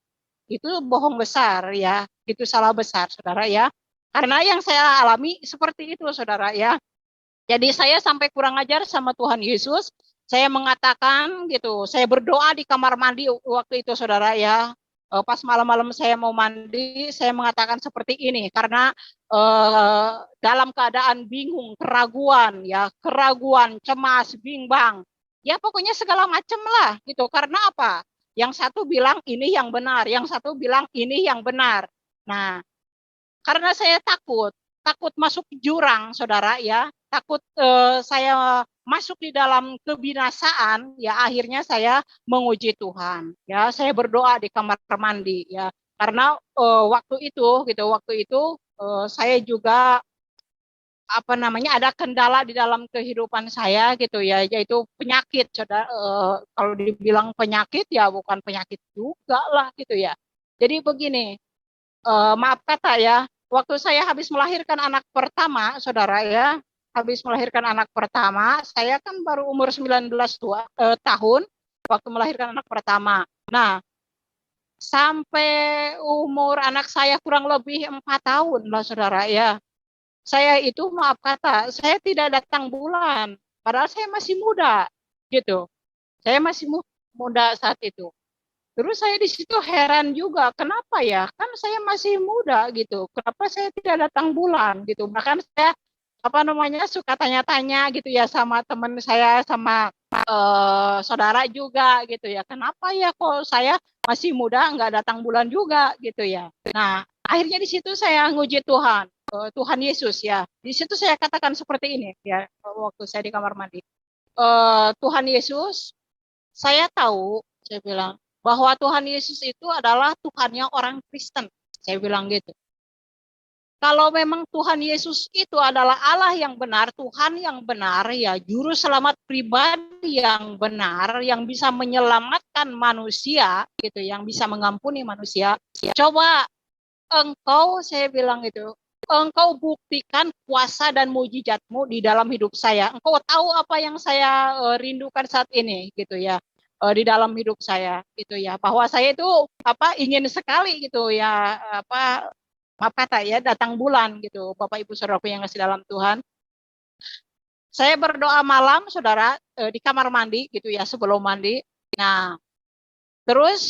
Itu bohong besar ya, itu salah besar saudara ya. Karena yang saya alami seperti itu saudara ya. Jadi saya sampai kurang ajar sama Tuhan Yesus. Saya mengatakan gitu, saya berdoa di kamar mandi waktu itu saudara ya. Pas malam-malam saya mau mandi, saya mengatakan seperti ini karena dalam keadaan bingung, keraguan, cemas, bimbang. Ya pokoknya segala macam lah gitu. Karena apa? Yang satu bilang ini yang benar, yang satu bilang ini yang benar. Nah, karena saya takut masuk jurang, saudara ya, takut saya masuk di dalam kebinasaan, ya akhirnya saya menguji Tuhan, ya saya berdoa di kamar mandi, ya karena waktu itu saya juga ada kendala di dalam kehidupan saya gitu ya, yaitu penyakit, saudara. Kalau dibilang penyakit ya bukan penyakit juga lah gitu ya. Jadi begini, maaf kata ya, waktu saya habis melahirkan anak pertama, saudara ya, habis melahirkan anak pertama, saya kan baru umur 19 tahun waktu melahirkan anak pertama. Nah, sampai umur anak saya kurang lebih 4 tahun lah saudara ya. Saya itu maaf kata, saya tidak datang bulan, padahal saya masih muda gitu. Saya masih muda saat itu. Terus saya di situ heran juga, kenapa ya? Kan saya masih muda gitu. Kenapa saya tidak datang bulan gitu? Bahkan saya suka tanya-tanya gitu ya sama teman saya, sama saudara juga gitu ya. Kenapa ya kok saya masih muda nggak datang bulan juga gitu ya. Nah, akhirnya di situ saya nguji Tuhan, Tuhan Yesus ya. Di situ saya katakan seperti ini ya waktu saya di kamar mandi. Tuhan Yesus, saya tahu, saya bilang, bahwa Tuhan Yesus itu adalah Tuhannya orang Kristen. Saya bilang gitu. Kalau memang Tuhan Yesus itu adalah Allah yang benar, Tuhan yang benar, ya juru selamat pribadi yang benar, yang bisa menyelamatkan manusia, gitu, yang bisa mengampuni manusia. Coba engkau, saya bilang itu, engkau buktikan kuasa dan mujizatmu di dalam hidup saya. Engkau tahu apa yang saya rindukan saat ini, gitu ya, di dalam hidup saya, gitu ya. Bahwa saya itu ingin sekali, gitu ya, maaf kata ya, datang bulan, gitu, Bapak Ibu Saudaraku yang kasih dalam Tuhan. Saya berdoa malam, saudara, di kamar mandi, gitu ya, sebelum mandi. Nah, terus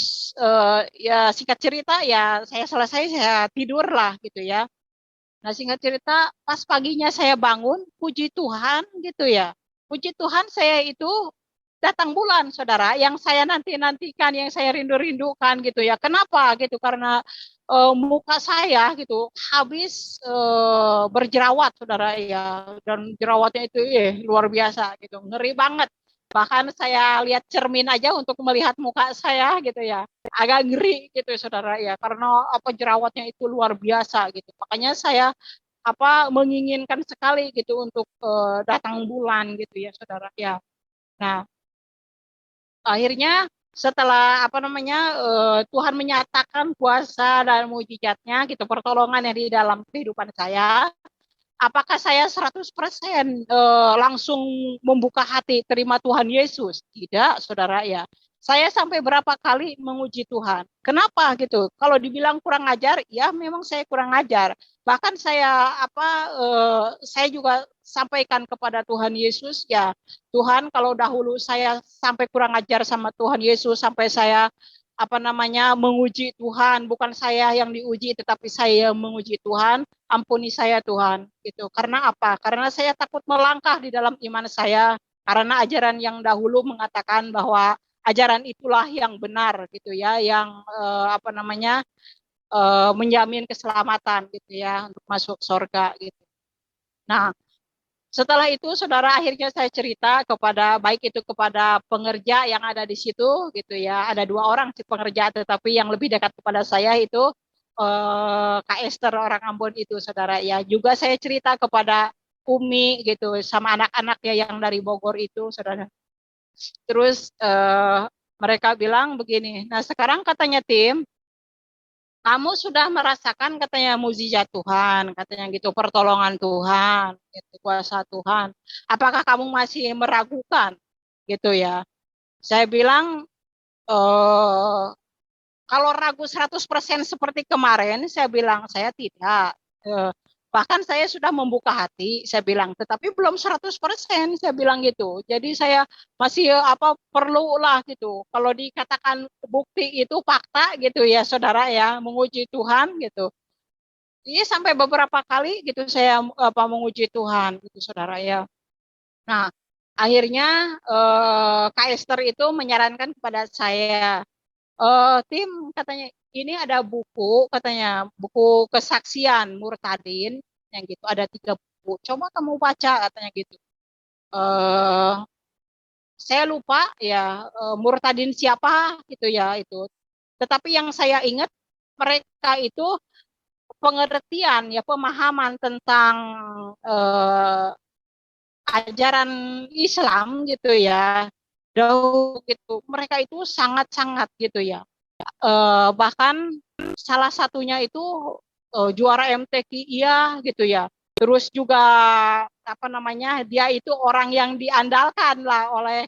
ya singkat cerita ya saya selesai, saya tidur lah gitu ya. Nah, singkat cerita, pas paginya saya bangun, puji Tuhan gitu ya. Puji Tuhan saya itu datang bulan, saudara, yang saya nanti-nantikan, yang saya rindu-rindukan gitu ya. Kenapa gitu? Karena muka saya gitu habis berjerawat, saudara ya. Dan jerawatnya itu luar biasa gitu, ngeri banget. Bahkan saya lihat cermin aja untuk melihat muka saya gitu ya, agak ngeri gitu saudara ya, karena jerawatnya itu luar biasa gitu. Makanya saya menginginkan sekali gitu untuk datang bulan gitu ya saudara ya. Nah, akhirnya setelah Tuhan menyatakan kuasa dan mujizatnya gitu, pertolongan yang di dalam kehidupan saya, apakah saya 100% langsung membuka hati terima Tuhan Yesus? Tidak, saudara ya. Saya sampai berapa kali menguji Tuhan. Kenapa gitu? Kalau dibilang kurang ajar, ya memang saya kurang ajar. Bahkan saya juga sampaikan kepada Tuhan Yesus, ya Tuhan, kalau dahulu saya sampai kurang ajar sama Tuhan Yesus, sampai saya menguji Tuhan, bukan saya yang diuji tetapi saya yang menguji Tuhan, ampuni saya Tuhan gitu. Karena apa? Karena saya takut melangkah di dalam iman saya, karena ajaran yang dahulu mengatakan bahwa ajaran itulah yang benar gitu ya, yang menjamin keselamatan gitu ya untuk masuk surga gitu. Nah, setelah itu saudara, akhirnya saya cerita baik itu kepada pengerja yang ada di situ gitu ya. Ada 2 orang si pengerja, tetapi yang lebih dekat kepada saya itu Kak Esther orang Ambon itu saudara ya. Juga saya cerita kepada Umi gitu, sama anak-anaknya yang dari Bogor itu saudara. Terus mereka bilang begini, nah sekarang katanya tim, kamu sudah merasakan katanya mukjizat Tuhan, katanya gitu, pertolongan Tuhan, gitu, kuasa Tuhan. Apakah kamu masih meragukan, gitu ya? Saya bilang, kalau ragu 100% seperti kemarin, saya bilang saya tidak. Eh, Bahkan saya sudah membuka hati, saya bilang, tetapi belum 100%, saya bilang gitu. Jadi saya masih perlu lah gitu. Kalau dikatakan bukti itu fakta gitu ya, saudara ya, menguji Tuhan gitu. Iya sampai beberapa kali gitu saya menguji Tuhan gitu, saudara ya. Nah, akhirnya Kak Esther itu menyarankan kepada saya, tim katanya ini ada buku katanya buku kesaksian Murtadin yang gitu ada 3 buku, coba kamu baca katanya gitu. eh saya lupa ya, Murtadin siapa gitu ya itu, tetapi yang saya ingat mereka itu pengertian ya pemahaman tentang eh, ajaran Islam gitu ya, jauh gitu mereka itu sangat-sangat gitu ya. Bahkan salah satunya itu juara MTQ iya gitu ya. Terus juga apa namanya dia itu orang yang diandalkan lah oleh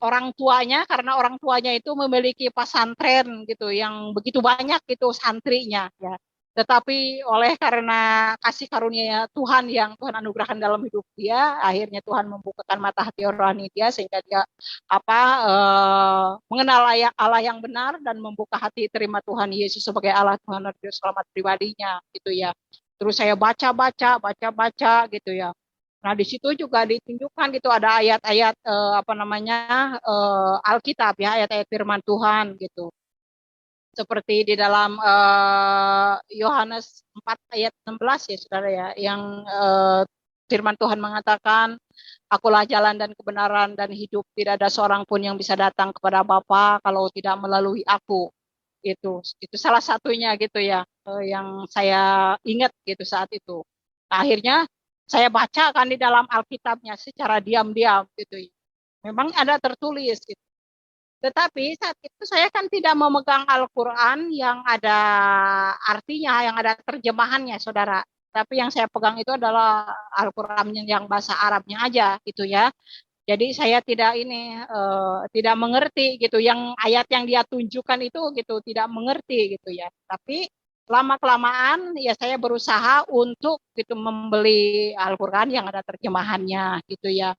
orang tuanya karena orang tuanya itu memiliki pesantren gitu yang begitu banyak itu santrinya ya. Tetapi oleh karena kasih karunia Tuhan yang Tuhan anugerahkan dalam hidup dia, akhirnya Tuhan membukakan mata hati rohani dia sehingga dia mengenal Allah yang benar dan membuka hati terima Tuhan Yesus sebagai Allah Tuhan dan Juru Selamat pribadinya gitu ya. Terus saya baca gitu ya. Nah, di situ juga ditunjukkan gitu ada ayat-ayat Alkitab ya, ayat-ayat firman Tuhan gitu. Seperti di dalam Yohanes 4 ayat 16 ya Saudara ya, yang firman Tuhan mengatakan, akulah jalan dan kebenaran dan hidup, tidak ada seorang pun yang bisa datang kepada Bapa kalau tidak melalui aku. Itu salah satunya gitu ya, yang saya ingat gitu saat itu. Akhirnya saya baca kan di dalam Alkitabnya secara diam-diam gitu. Memang ada tertulis gitu. Tetapi saat itu saya kan tidak memegang Al-Quran yang ada artinya, yang ada terjemahannya, saudara. Tapi yang saya pegang itu adalah Al-Quran yang bahasa Arabnya aja, gitu ya. Jadi saya tidak mengerti gitu. Yang ayat yang dia tunjukkan itu gitu tidak mengerti gitu ya. Tapi lama kelamaan ya saya berusaha untuk gitu membeli Al-Quran yang ada terjemahannya gitu ya.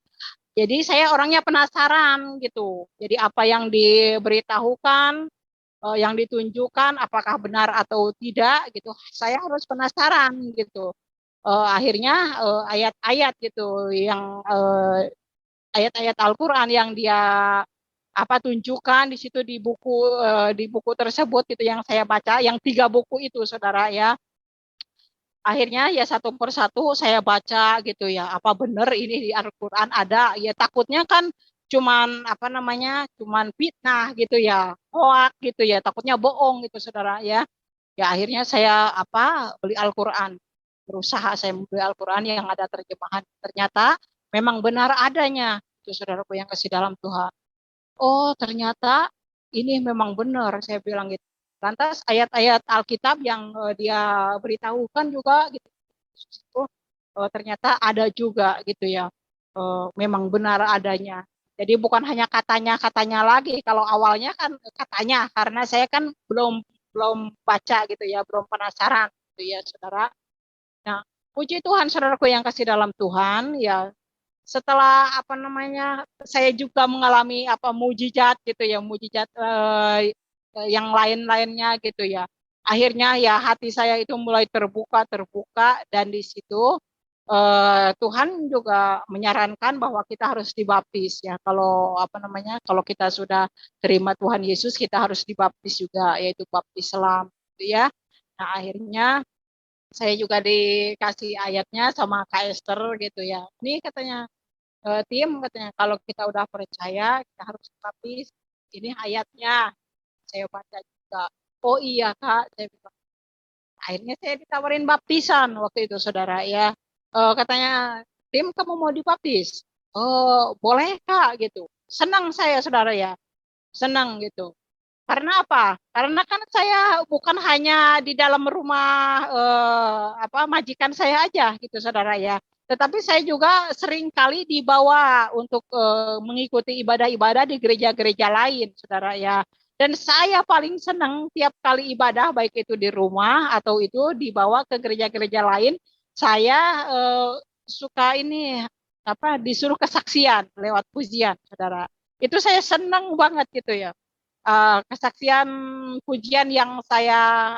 Jadi saya orangnya penasaran gitu. Jadi apa yang diberitahukan, yang ditunjukkan, apakah benar atau tidak gitu. Saya harus penasaran gitu. Akhirnya ayat-ayat gitu yang ayat-ayat Al-Quran yang dia tunjukkan di situ di buku tersebut gitu yang saya baca, yang 3 buku itu saudara ya. Akhirnya ya satu persatu saya baca gitu ya, apa benar ini di Al-Quran ada, ya takutnya kan cuman fitnah gitu ya, hoak gitu ya, takutnya bohong gitu saudara ya. Ya akhirnya saya beli Al-Quran, berusaha saya membeli Al-Quran yang ada terjemahan, ternyata memang benar adanya itu saudaraku yang kasih dalam Tuhan. Oh ternyata ini memang benar, saya bilang gitu. Lantas ayat-ayat Alkitab yang dia beritahukan juga gitu, ternyata ada juga gitu ya. Memang benar adanya. Jadi bukan hanya katanya lagi. Kalau awalnya kan katanya, karena saya kan belum belum baca gitu ya, belum penasaran gitu ya, saudara. Nah, puji Tuhan saudaraku yang kasih dalam Tuhan, ya setelah saya juga mengalami mujizat gitu ya, mujizat yang lain-lainnya gitu ya. Akhirnya ya hati saya itu mulai terbuka dan di situ Tuhan juga menyarankan bahwa kita harus dibaptis ya. Kalau kalau kita sudah terima Tuhan Yesus, kita harus dibaptis juga, yaitu baptis Islam gitu ya. Nah, akhirnya saya juga dikasih ayatnya sama Kak Esther gitu ya. Ini katanya tim katanya kalau kita udah percaya kita harus baptis. Ini ayatnya. Saya baca juga. Oh iya Kak, saya bilang. Akhirnya saya ditawarin baptisan waktu itu saudara ya. Katanya, tim kamu mau dibaptis? Oh boleh Kak gitu. Senang saya saudara ya. Senang gitu. Karena apa? Karena kan saya bukan hanya di dalam rumah majikan saya aja gitu saudara ya. Tetapi saya juga sering kali dibawa untuk mengikuti ibadah-ibadah di gereja-gereja lain saudara ya. Dan saya paling senang tiap kali ibadah baik itu di rumah atau itu dibawa ke gereja-gereja lain. Saya suka ini disuruh kesaksian lewat pujian saudara. Itu saya senang banget gitu ya, kesaksian pujian yang saya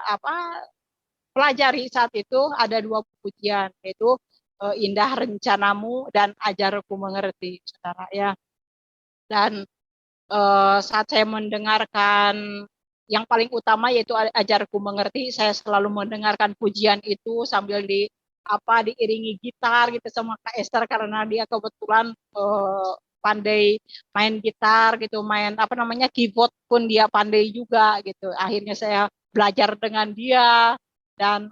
pelajari saat itu ada dua pujian, yaitu Indah Rencanamu dan Ajarku Mengerti, saudara ya. Dan saat saya mendengarkan yang paling utama yaitu Ajarku Mengerti, saya selalu mendengarkan pujian itu sambil diiringi gitar gitu sama Kak Esther karena dia kebetulan pandai main gitar gitu, main keyboard pun dia pandai juga gitu. Akhirnya saya belajar dengan dia dan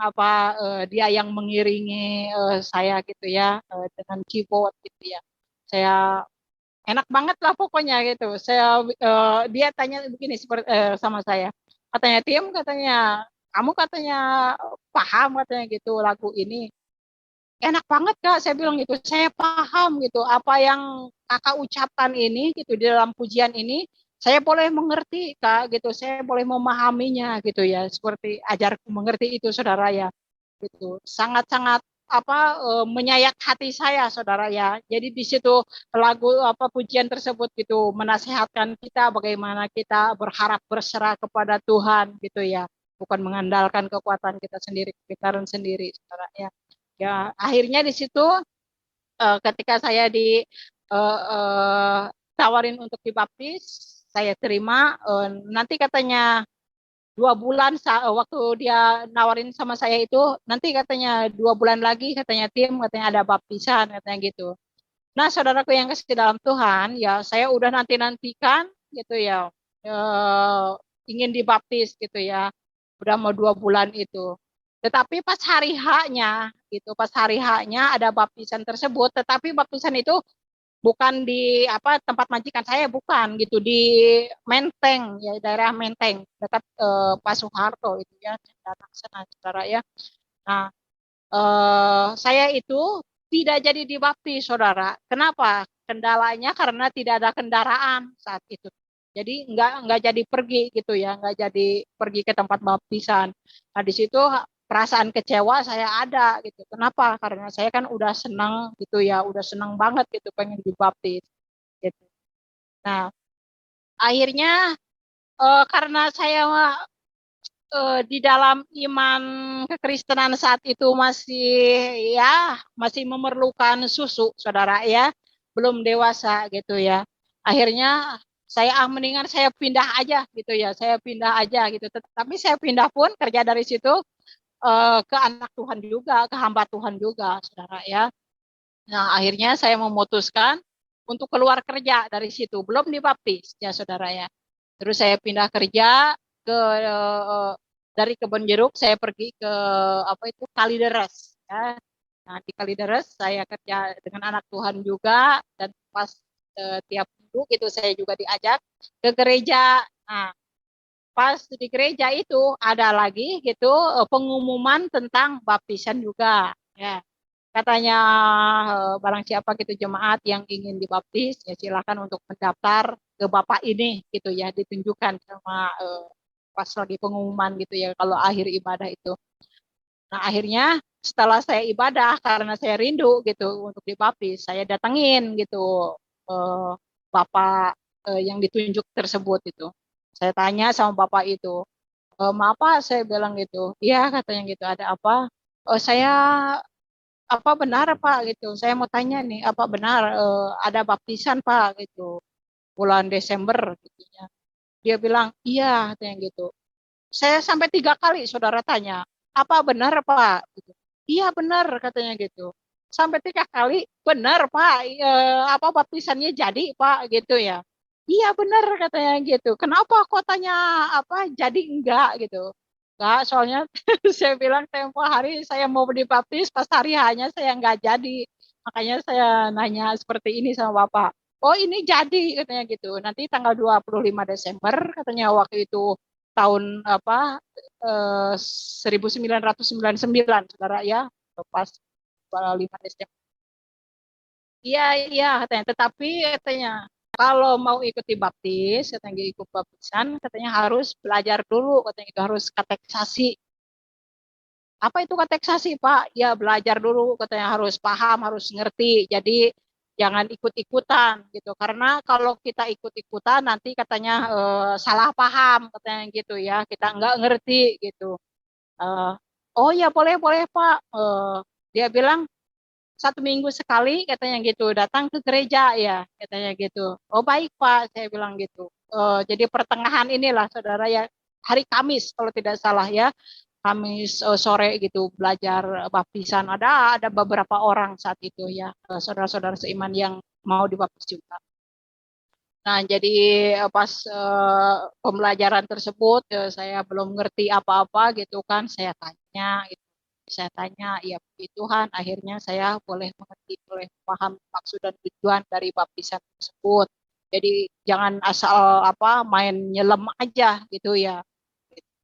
dia yang mengiringi saya gitu ya, dengan keyboard gitu ya. Saya enak banget lah pokoknya gitu. Dia tanya begini seperti sama saya. Katanya Tim, katanya kamu katanya paham katanya gitu lagu ini. Enak banget Kak, saya bilang gitu. Saya paham gitu apa yang Kakak ucapkan ini gitu di dalam pujian ini. Saya boleh mengerti Kak gitu. Saya boleh memahaminya gitu ya. Seperti ajarku mengerti itu saudara ya. Gitu. Sangat-sangat menyayat hati saya saudara ya. Jadi di situ lagu pujian tersebut gitu menasehatkan kita bagaimana kita berharap berserah kepada Tuhan gitu ya. Bukan mengandalkan kekuatan kita sendiri, kepintaran sendiri saudara ya. Ya, akhirnya di situ ketika saya tawarin untuk dibaptis, saya terima. Nanti katanya 2 bulan waktu dia nawarin sama saya itu, nanti katanya 2 bulan lagi katanya Tim katanya ada baptisan katanya gitu. Nah, saudaraku yang kasih dalam Tuhan, ya saya udah nantikan gitu ya, ingin dibaptis gitu ya, udah mau 2 bulan itu. Tetapi pas hari H-nya gitu, pas hari H-nya ada baptisan tersebut, tetapi baptisan itu bukan di tempat majikan saya, bukan gitu, di Menteng ya, daerah Menteng dekat Pak Soeharto itu ya, datang sana saudara ya. Nah, saya itu tidak jadi dibaptis, saudara. Kenapa? Kendalanya karena tidak ada kendaraan saat itu. Jadi nggak jadi pergi gitu ya, nggak jadi pergi ke tempat baptisan. Nah di situ perasaan kecewa saya ada gitu. Kenapa? Karena saya kan udah senang gitu ya, udah senang banget gitu pengen dibaptis. Gitu. Nah akhirnya karena saya di dalam iman kekristenan saat itu masih memerlukan susu, saudara ya, belum dewasa gitu ya. Akhirnya saya mendingan saya pindah aja gitu ya, saya pindah aja gitu. Tapi saya pindah pun kerja dari situ ke anak Tuhan juga, ke hamba Tuhan juga, saudara ya. Nah akhirnya saya memutuskan untuk keluar kerja dari situ, belum dibaptis ya saudara ya. Terus saya pindah kerja ke dari Kebon Jeruk, saya pergi ke Kalideres ya. Nah di Kalideres saya kerja dengan anak Tuhan juga, dan pas tiap minggu gitu saya juga diajak ke gereja. Nah pas di gereja itu ada lagi gitu pengumuman tentang baptisan juga ya. Katanya barang siapa gitu jemaat yang ingin dibaptis ya silakan untuk mendaftar ke Bapak ini gitu ya, ditunjukkan sama pas lagi pengumuman gitu ya kalau akhir ibadah itu. Nah akhirnya setelah saya ibadah karena saya rindu gitu untuk dibaptis, saya datengin gitu Bapak yang ditunjuk tersebut itu. Saya tanya sama Bapak itu, maaf Pak, saya bilang gitu. Iya katanya gitu, ada apa? Saya benar Pak gitu. Saya mau tanya nih, apa benar ada baptisan Pak gitu bulan Desember gitu ya. Dia bilang iya katanya gitu. Saya sampai 3 kali saudara tanya, apa benar Pak? Gitu. Iya benar katanya gitu. Sampai 3 kali benar Pak, baptisannya jadi Pak gitu ya. Iya benar katanya gitu. Kenapa kok tanya jadi enggak gitu? Enggak, soalnya saya bilang tempo hari saya mau dibaptis, pas hari hanya saya enggak jadi. Makanya saya nanya seperti ini sama Bapak. oh ini jadi katanya gitu. Nanti tanggal 25 Desember katanya waktu itu tahun apa 1999 saudara ya, pas 25 Desember. Iya, iya katanya. Tetapi katanya kalau mau ikuti baptis, katanya ikut baptisan, katanya harus belajar dulu, katanya itu harus kateksasi. Apa itu kateksasi, Pak? Ya belajar dulu, katanya harus paham, harus ngerti. Jadi jangan ikut-ikutan gitu. Karena kalau kita ikut-ikutan nanti katanya salah paham, katanya gitu ya. Kita nggak ngerti gitu. Eh, oh ya boleh boleh Pak. Dia bilang 1 minggu sekali katanya gitu datang ke gereja ya katanya gitu. Oh baik Pak, saya bilang gitu. Jadi pertengahan inilah saudara ya, hari Kamis kalau tidak salah ya, Kamis sore gitu belajar baptisan. Ada beberapa orang saat itu ya, saudara-saudara seiman yang mau dibaptis juga. Nah, jadi pas pembelajaran tersebut saya belum ngerti apa-apa gitu kan, saya tanya gitu. Saya tanya, ya puji Tuhan, akhirnya saya boleh mengerti, boleh paham maksud dan tujuan dari baptisan tersebut. Jadi jangan asal apa main nyelam aja gitu ya.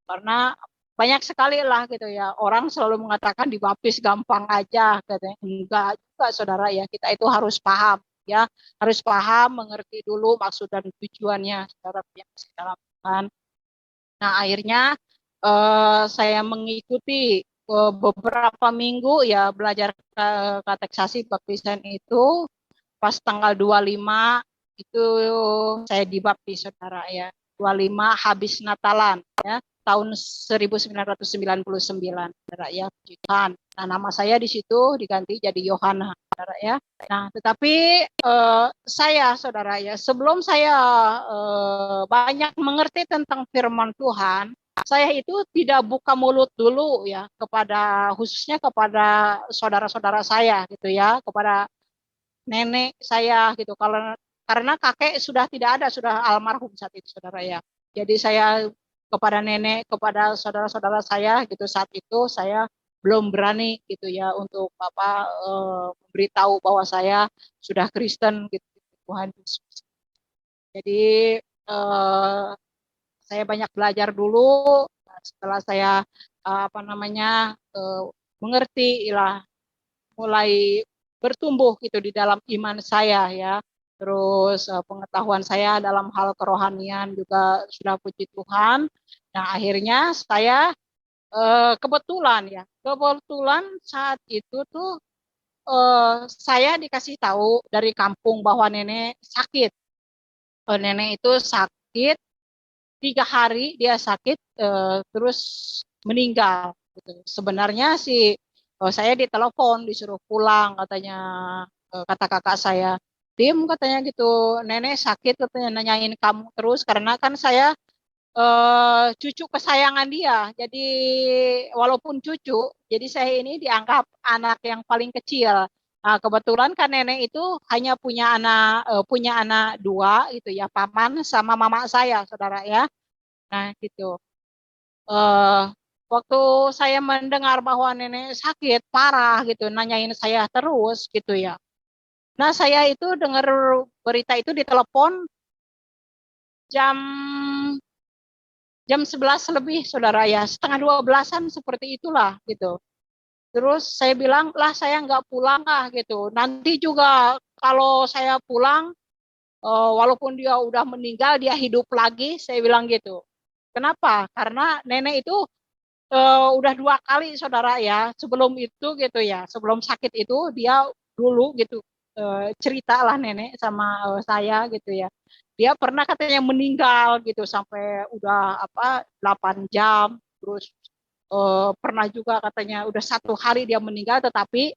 Karena banyak sekali lah gitu ya. Orang selalu mengatakan dibaptis gampang aja, katanya enggak juga saudara ya. Kita itu harus paham ya, harus paham, mengerti dulu maksud dan tujuannya saudara yang kita lakukan. Nah akhirnya saya mengikuti beberapa minggu ya belajar kateksasi baptisan itu. Pas tanggal 25 itu saya dibaptis saudara ya. 25 habis Natalan ya, tahun 1999 saudara ya, puji Tuhan. Nah, nama saya di situ diganti jadi Yohana saudara ya. Nah, tetapi saya saudara ya, sebelum saya banyak mengerti tentang firman Tuhan, saya itu tidak buka mulut dulu ya kepada khususnya kepada saudara-saudara saya gitu ya, kepada nenek saya gitu. Kalau karena kakek sudah tidak ada, sudah almarhum saat itu saudara ya. Jadi saya kepada nenek, kepada saudara-saudara saya gitu saat itu saya belum berani gitu ya untuk apa memberitahu bahwa saya sudah Kristen gitu Tuhan Yesus. Jadi eh, saya banyak belajar dulu. Setelah saya apa namanya mengerti lah, mulai bertumbuh gitu di dalam iman saya ya. Terus pengetahuan saya dalam hal kerohanian juga sudah puji Tuhan. Nah akhirnya saya kebetulan saat itu tuh saya dikasih tahu dari kampung bahwa nenek sakit. Nenek itu sakit 3 hari dia sakit terus meninggal. Gitu. Sebenarnya sih saya ditelepon disuruh pulang katanya, kata kakak saya, Tim katanya gitu, nenek sakit katanya nanyain kamu terus karena kan saya cucu kesayangan dia. Jadi walaupun cucu, jadi saya ini dianggap anak yang paling kecil. Nah, kebetulan kan nenek itu hanya punya anak dua gitu ya, paman sama mama saya, saudara ya. Nah, gitu. eh Waktu saya mendengar bahwa nenek sakit parah gitu, nanyain saya terus gitu ya. Nah, saya itu dengar berita itu di telepon jam jam 11 lebih, saudara ya, setengah 12-an seperti itulah gitu. Terus saya bilang, lah saya nggak pulang ah gitu. Nanti juga kalau saya pulang, walaupun dia udah meninggal, dia hidup lagi, saya bilang gitu. Kenapa? Karena nenek itu udah 2 kali saudara ya sebelum itu gitu ya, sebelum sakit itu dia dulu gitu cerita lah nenek sama saya gitu ya, dia pernah katanya meninggal gitu sampai udah apa 8 jam. Terus pernah juga katanya udah 1 hari dia meninggal tetapi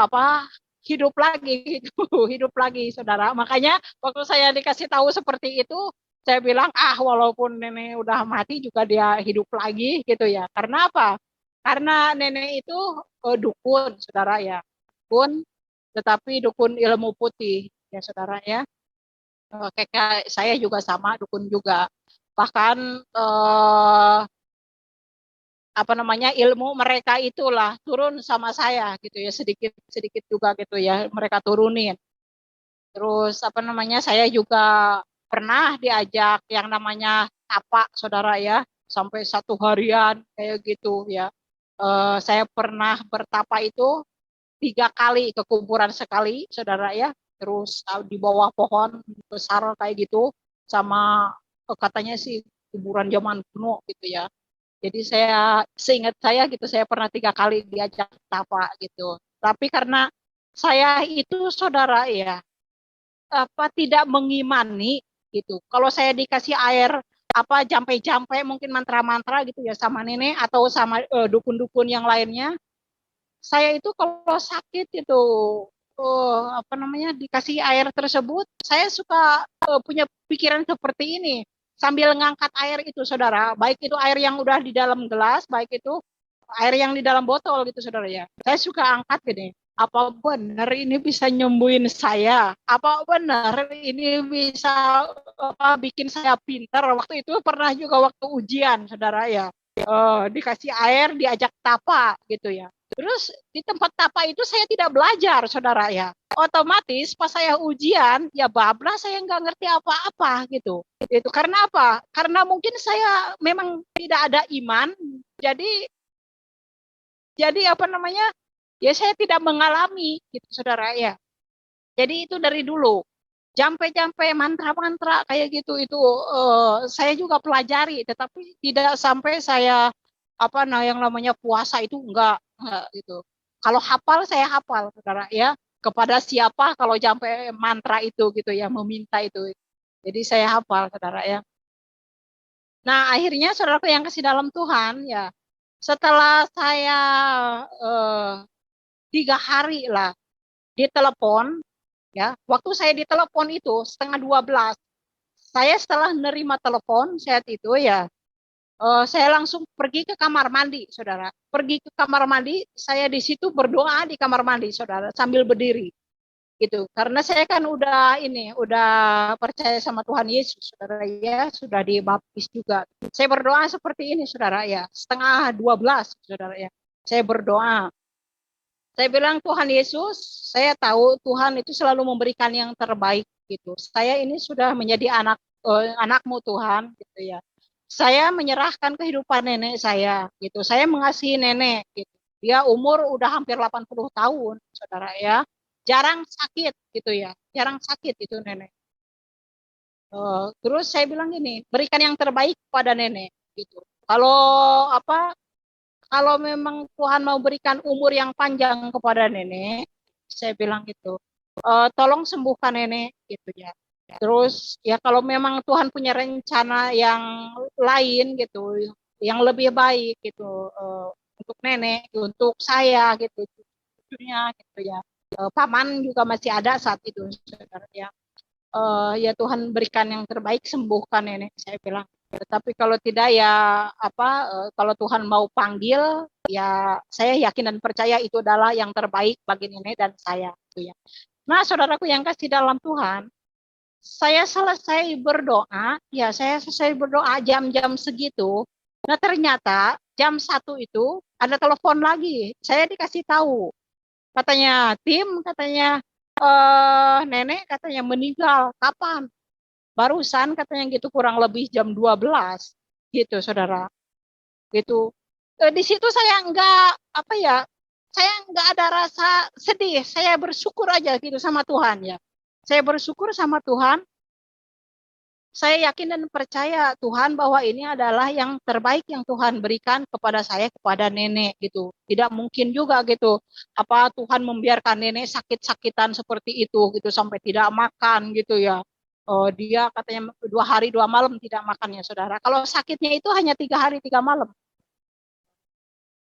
apa hidup lagi gitu. Hidup lagi saudara, makanya waktu saya dikasih tahu seperti itu saya bilang walaupun nenek udah mati juga dia hidup lagi gitu ya. Karena apa? Karena nenek itu dukun saudara ya, dukun, tetapi dukun ilmu putih ya saudara ya. Kayak saya juga sama dukun juga, bahkan apa namanya ilmu mereka itulah turun sama saya gitu ya, sedikit sedikit juga gitu ya mereka turunin. Terus apa namanya, saya juga pernah diajak yang namanya tapak, saudara ya, sampai 1 harian kayak gitu ya. Saya pernah bertapa itu 3 kali ke kuburan sekali, saudara ya. Terus di bawah pohon besar kayak gitu, sama katanya sih kuburan zaman kuno gitu ya. Jadi saya seingat saya gitu, saya pernah 3 kali diajak tapa gitu. Tapi karena saya itu, saudara ya, apa tidak mengimani gitu. Kalau saya dikasih air apa jampe-jampe mungkin mantra-mantra gitu ya sama nenek atau sama dukun-dukun yang lainnya, saya itu kalau sakit itu apa namanya dikasih air tersebut, saya suka punya pikiran seperti ini sambil ngangkat air itu, saudara. Baik itu air yang udah di dalam gelas, baik itu air yang di dalam botol gitu, saudara ya. Saya suka angkat gini. Apa benar ini bisa nyembuhin saya? Apa benar ini bisa bikin saya pintar? Waktu itu pernah juga waktu ujian, saudara ya. Dikasih air, diajak tapa gitu ya. Terus di tempat tapa itu saya tidak belajar, saudara ya. Otomatis pas saya ujian, ya bablas, saya nggak ngerti apa-apa gitu. Itu karena apa? Karena mungkin saya memang tidak ada iman, jadi apa namanya? Ya saya tidak mengalami gitu, saudara ya. Jadi itu dari dulu. Jampe-jampe mantra-mantra kayak gitu itu saya juga pelajari, tetapi tidak sampai saya apa nah yang namanya puasa itu enggak gitu. Kalau hafal saya hafal, saudara ya. Kepada siapa kalau jampe mantra itu gitu ya, meminta itu. Jadi saya hafal, saudara ya. Nah, akhirnya saudaraku yang kasih dalam Tuhan ya, setelah saya eh, 3 hari lah ditelepon ya, waktu saya ditelepon itu setengah 12, saya setelah menerima telepon saat itu ya, saya langsung pergi ke kamar mandi, saudara. Pergi ke kamar mandi, saya di situ berdoa di kamar mandi, saudara, sambil berdiri gitu. Karena saya kan udah percaya sama Tuhan Yesus, saudara ya, sudah dibaptis juga. Saya berdoa seperti ini, saudara ya, setengah 12, saudara ya. Saya berdoa. Saya bilang, Tuhan Yesus, saya tahu Tuhan itu selalu memberikan yang terbaik gitu. Saya ini sudah menjadi anakmu, Tuhan, gitu ya. Saya menyerahkan kehidupan nenek saya gitu. Saya mengasihi nenek gitu. Dia umur udah hampir 80 tahun, saudara ya. Jarang sakit gitu ya. Jarang sakit itu nenek. Terus saya bilang gini, berikan yang terbaik pada nenek gitu. Kalau apa kalau memang Tuhan mau berikan umur yang panjang kepada nenek, saya bilang gitu, tolong sembuhkan nenek gitu ya. Terus ya kalau memang Tuhan punya rencana yang lain gitu, yang lebih baik gitu untuk nenek, untuk saya gitu, cucunya gitu ya. Paman juga masih ada saat itu, saudara ya. Ya Tuhan berikan yang terbaik, sembuhkan nenek, saya bilang. Tapi kalau tidak ya kalau Tuhan mau panggil ya saya yakin dan percaya itu adalah yang terbaik bagi nenek dan saya gitu ya. Nah, saudaraku yang kasih dalam Tuhan, saya selesai berdoa jam-jam segitu. Nah, ternyata jam 1 itu ada telepon lagi. Saya dikasih tahu. Katanya, katanya nenek katanya meninggal. Kapan? Barusan katanya gitu kurang lebih jam 12 gitu, saudara. Gitu. Di situ saya enggak saya enggak ada rasa sedih. Saya bersyukur aja gitu sama Tuhan ya. Saya bersyukur sama Tuhan. Saya yakin dan percaya Tuhan bahwa ini adalah yang terbaik yang Tuhan berikan kepada saya, kepada nenek gitu. Tidak mungkin juga gitu Tuhan membiarkan nenek sakit-sakitan seperti itu gitu sampai tidak makan gitu ya. Dia katanya 2 hari 2 malam tidak makannya, saudara. Kalau sakitnya itu hanya 3 hari 3 malam,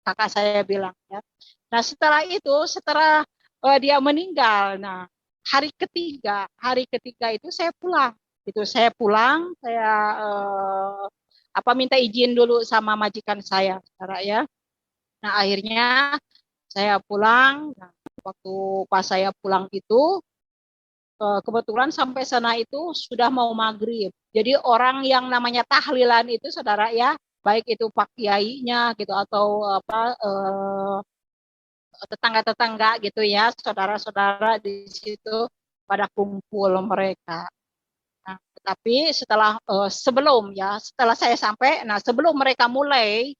kakak saya bilang ya. Nah setelah dia meninggal, nah hari ketiga itu saya pulang. Itu saya pulang, saya minta izin dulu sama majikan saya, saudara ya. Nah akhirnya saya pulang. Nah, waktu pas saya pulang itu kebetulan sampai sana itu sudah mau maghrib. Jadi orang yang namanya tahlilan itu, saudara ya, baik itu pak kiainya gitu atau tetangga-tetangga gitu ya, saudara-saudara di situ. pada kumpul mereka. Nah, tetapi setelah saya sampai, nah sebelum mereka mulai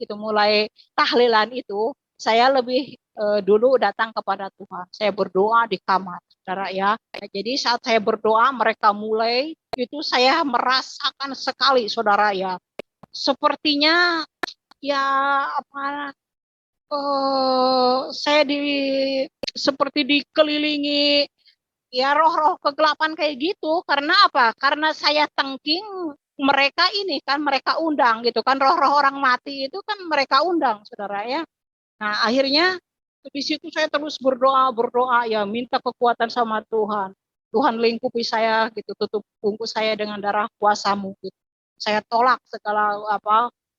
tahlilan itu, saya lebih dulu datang kepada Tuhan. Saya berdoa di kamar, saudara ya. Jadi saat saya berdoa, mereka mulai itu saya merasakan sekali, saudara ya. Sepertinya ya apa? Saya seperti dikelilingi ya roh-roh kegelapan kayak gitu. Karena apa? Karena saya tengking mereka ini kan, mereka undang gitu kan, roh-roh orang mati itu kan mereka undang, saudara ya. Nah akhirnya di situ saya terus berdoa ya, minta kekuatan sama Tuhan. Tuhan lingkupi saya gitu, tutup bungkus saya dengan darah kuasamu gitu. Saya tolak segala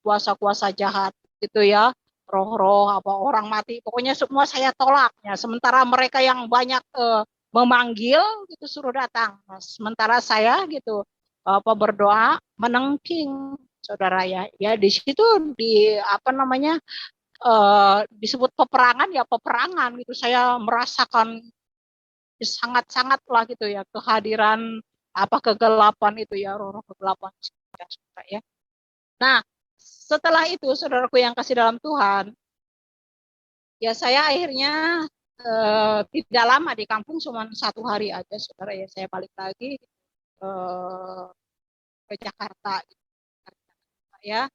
kuasa-kuasa jahat gitu ya, roh-roh apa orang mati, pokoknya semua saya tolak ya. Sementara mereka yang banyak memanggil gitu suruh datang. Nah, sementara saya gitu berdoa menengking, saudara ya. Ya di situ di disebut peperangan ya, peperangan gitu. Saya merasakan sangat-sangat lah gitu ya kehadiran kegelapan itu ya, roh-roh kegelapan ya. Nah, setelah itu saudaraku yang kasih dalam Tuhan, ya saya akhirnya tidak lama di kampung, cuma 1 hari aja, saudara ya. Saya balik lagi ke Jakarta ya.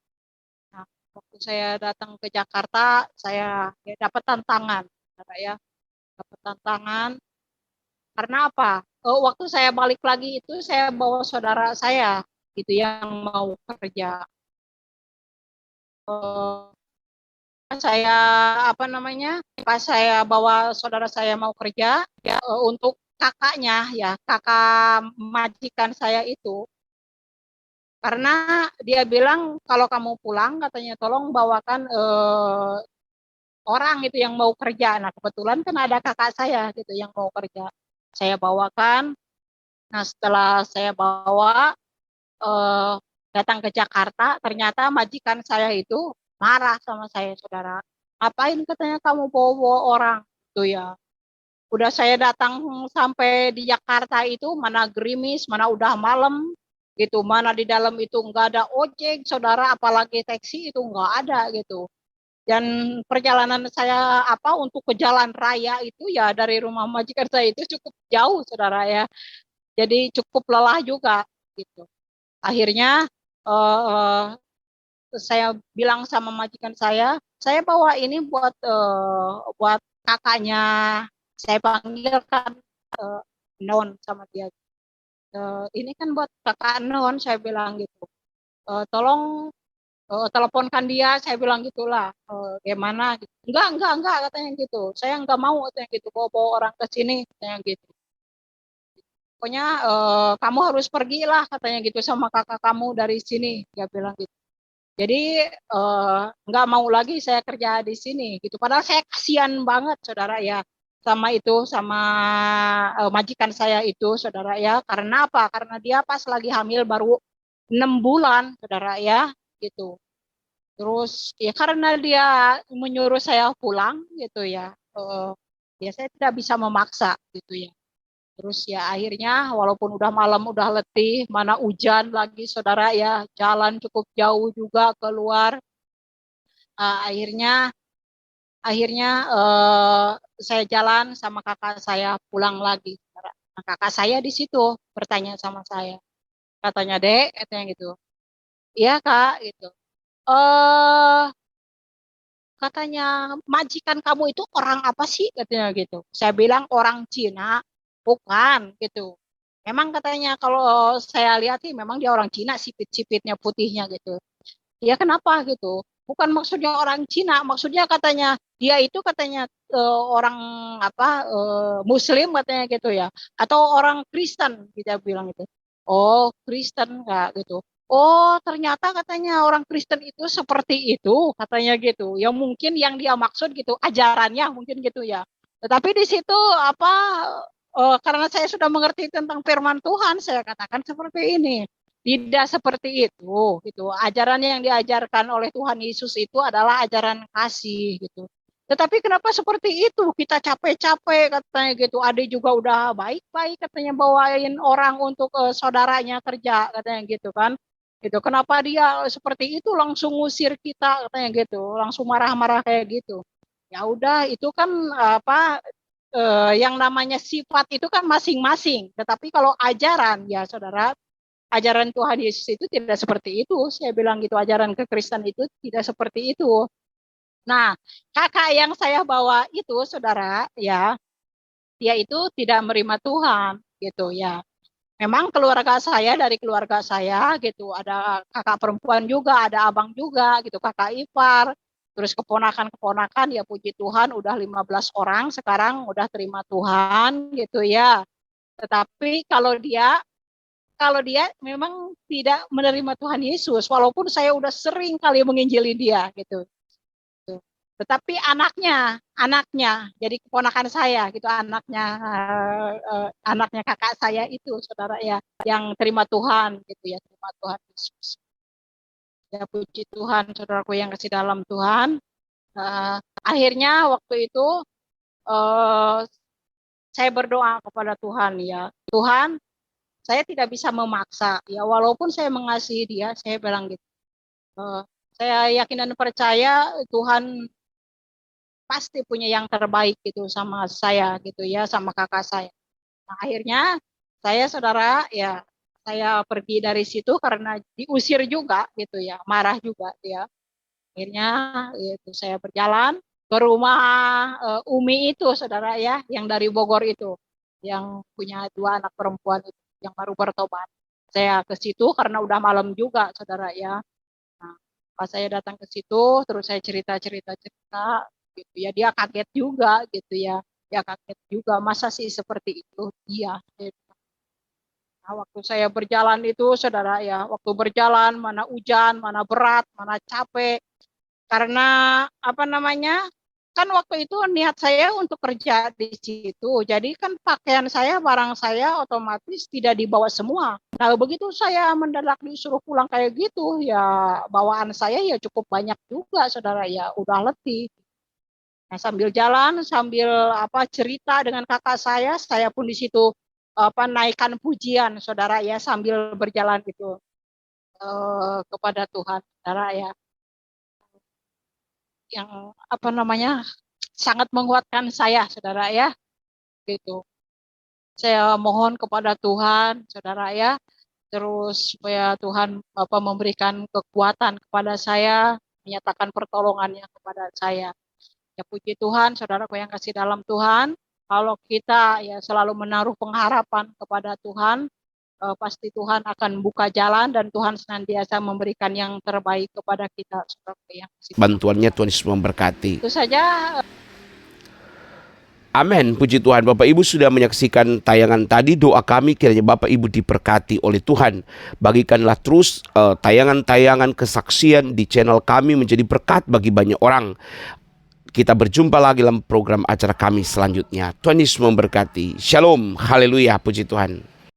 Nah, waktu saya datang ke Jakarta, saya ya dapat tantangan, saudara ya. Dapat tantangan karena apa? Waktu saya balik lagi itu saya bawa saudara saya gitu yang mau kerja. Saya pas saya bawa saudara saya mau kerja ya, untuk kakaknya ya, kakak majikan saya itu, karena dia bilang kalau kamu pulang katanya tolong bawakan orang itu yang mau kerja. Nah kebetulan kan ada kakak saya gitu yang mau kerja, saya bawakan. Nah setelah saya bawa eh, datang ke Jakarta, ternyata majikan saya itu marah sama saya, saudara. Ngapain katanya kamu bawa orang itu ya. Udah saya datang sampai di Jakarta itu mana gerimis, mana udah malam gitu, mana di dalam itu nggak ada ojek, saudara, apalagi taksi itu nggak ada gitu. Dan perjalanan saya untuk ke jalan raya itu ya dari rumah majikan saya itu cukup jauh, saudara ya. Jadi cukup lelah juga gitu. Akhirnya uh, saya bilang sama majikan saya bawa ini buat kakaknya. Saya panggilkan uh, Non sama dia. Ini kan buat kakak Non, saya bilang gitu. Tolong teleponkan dia, saya bilang gitulah. Gimana? Gitu. Enggak katanya gitu. Saya enggak mau katanya gitu, bawa orang ke sini katanya gitu. Pokoknya kamu harus pergilah katanya gitu sama kakak kamu dari sini, dia bilang gitu. Jadi nggak mau lagi saya kerja di sini gitu. Padahal saya kasihan banget, saudara ya, sama majikan saya itu, saudara ya. Karena apa? Karena dia pas lagi hamil baru 6 bulan, saudara ya, gitu. Terus ya karena dia menyuruh saya pulang gitu ya. Ya saya tidak bisa memaksa gitu ya. Terus ya akhirnya walaupun udah malam, udah letih, mana hujan lagi, saudara ya, jalan cukup jauh juga keluar. Akhirnya akhirnya saya jalan sama kakak saya pulang lagi. Nah, kakak saya di situ bertanya sama saya, katanya Dek, katanya gitu. Iya Kak, gitu. Eh Katanya majikan kamu itu orang apa sih, katanya gitu. Saya bilang orang Cina. Bukan gitu. Memang katanya kalau saya lihat sih memang dia orang Cina, sipit-sipitnya putihnya gitu. Ya kenapa gitu? Bukan maksudnya orang Cina, maksudnya katanya dia itu katanya orang Muslim katanya gitu ya, atau orang Kristen kita bilang itu. Oh Kristen enggak gitu. Oh ternyata katanya orang Kristen itu seperti itu katanya gitu. Ya mungkin yang dia maksud gitu ajarannya mungkin gitu ya. Tetapi di situ karena saya sudah mengerti tentang firman Tuhan, saya katakan seperti ini. Tidak seperti itu, gitu. Ajaran yang diajarkan oleh Tuhan Yesus itu adalah ajaran kasih, gitu. Tetapi kenapa seperti itu? Kita capek-capek katanya gitu. Adik juga udah baik-baik katanya bawain orang untuk saudaranya kerja katanya gitu kan. Gitu. Kenapa dia seperti itu langsung ngusir kita katanya gitu. Langsung marah-marah kayak gitu. Ya udah itu kan apa yang namanya sifat itu kan masing-masing. Tetapi kalau ajaran ya saudara, ajaran Tuhan Yesus itu tidak seperti itu. Saya bilang gitu, ajaran kekristenan itu tidak seperti itu. Nah, kakak yang saya bawa itu, saudara, ya, dia itu tidak menerima Tuhan, gitu ya. Memang keluarga saya dari keluarga saya, gitu, ada kakak perempuan juga, ada abang juga, gitu, kakak ipar, terus keponakan-keponakan, ya puji Tuhan, udah 15 orang, sekarang udah terima Tuhan, gitu ya. Tetapi kalau dia memang tidak menerima Tuhan Yesus, walaupun saya udah sering kali menginjili dia, gitu. Tetapi anaknya, jadi keponakan saya gitu, anaknya kakak saya itu, saudara ya, yang terima Tuhan gitu ya, terima Tuhan Yesus. Ya puji Tuhan, saudaraku yang kasih dalam Tuhan. Akhirnya waktu itu saya berdoa kepada Tuhan ya, Tuhan, saya tidak bisa memaksa ya, walaupun saya mengasihi dia, saya bilang gitu. Saya yakin dan percaya Tuhan pasti punya yang terbaik gitu sama saya gitu ya, sama kakak saya. Nah, akhirnya saya saudara ya, saya pergi dari situ karena diusir juga gitu ya, marah juga ya. Akhirnya itu saya berjalan ke rumah Umi itu saudara ya, yang dari Bogor itu, yang punya 2 anak perempuan itu, yang baru bertobat. Saya ke situ karena udah malam juga saudara ya. Nah, pas saya datang ke situ, terus saya cerita gitu ya, dia kaget juga gitu ya, dia kaget juga, masa sih seperti itu, iya. Nah, waktu saya berjalan itu saudara ya, waktu berjalan mana hujan, mana berat, mana capek, karena apa namanya, kan waktu itu niat saya untuk kerja di situ, jadi kan pakaian saya, barang saya otomatis tidak dibawa semua. Nah begitu saya mendadak disuruh pulang kayak gitu, ya bawaan saya ya cukup banyak juga saudara ya, udah letih. Nah, sambil jalan, sambil apa cerita dengan kakak saya pun di situ apa naikkan pujian, saudara ya, sambil berjalan itu kepada Tuhan, saudara ya, yang apa namanya sangat menguatkan saya, saudara ya, gitu. Saya mohon kepada Tuhan, saudara ya, terus supaya Tuhan apa memberikan kekuatan kepada saya, menyatakan pertolongannya kepada saya. Ya puji Tuhan, saudaraku yang kasih dalam Tuhan, kalau kita ya selalu menaruh pengharapan kepada Tuhan, pasti Tuhan akan buka jalan dan Tuhan senantiasa memberikan yang terbaik kepada kita, saudaraku yang kasih. Bantuannya Tuhan Yesus memberkati. Itu saja. Amin, puji Tuhan. Bapak Ibu sudah menyaksikan tayangan tadi. Doa kami kiranya Bapak Ibu diberkati oleh Tuhan. Bagikanlah terus tayangan-tayangan kesaksian di channel kami menjadi berkat bagi banyak orang. Kita berjumpa lagi dalam program acara kami selanjutnya. Tuhan Yesus memberkati. Shalom, haleluya, puji Tuhan.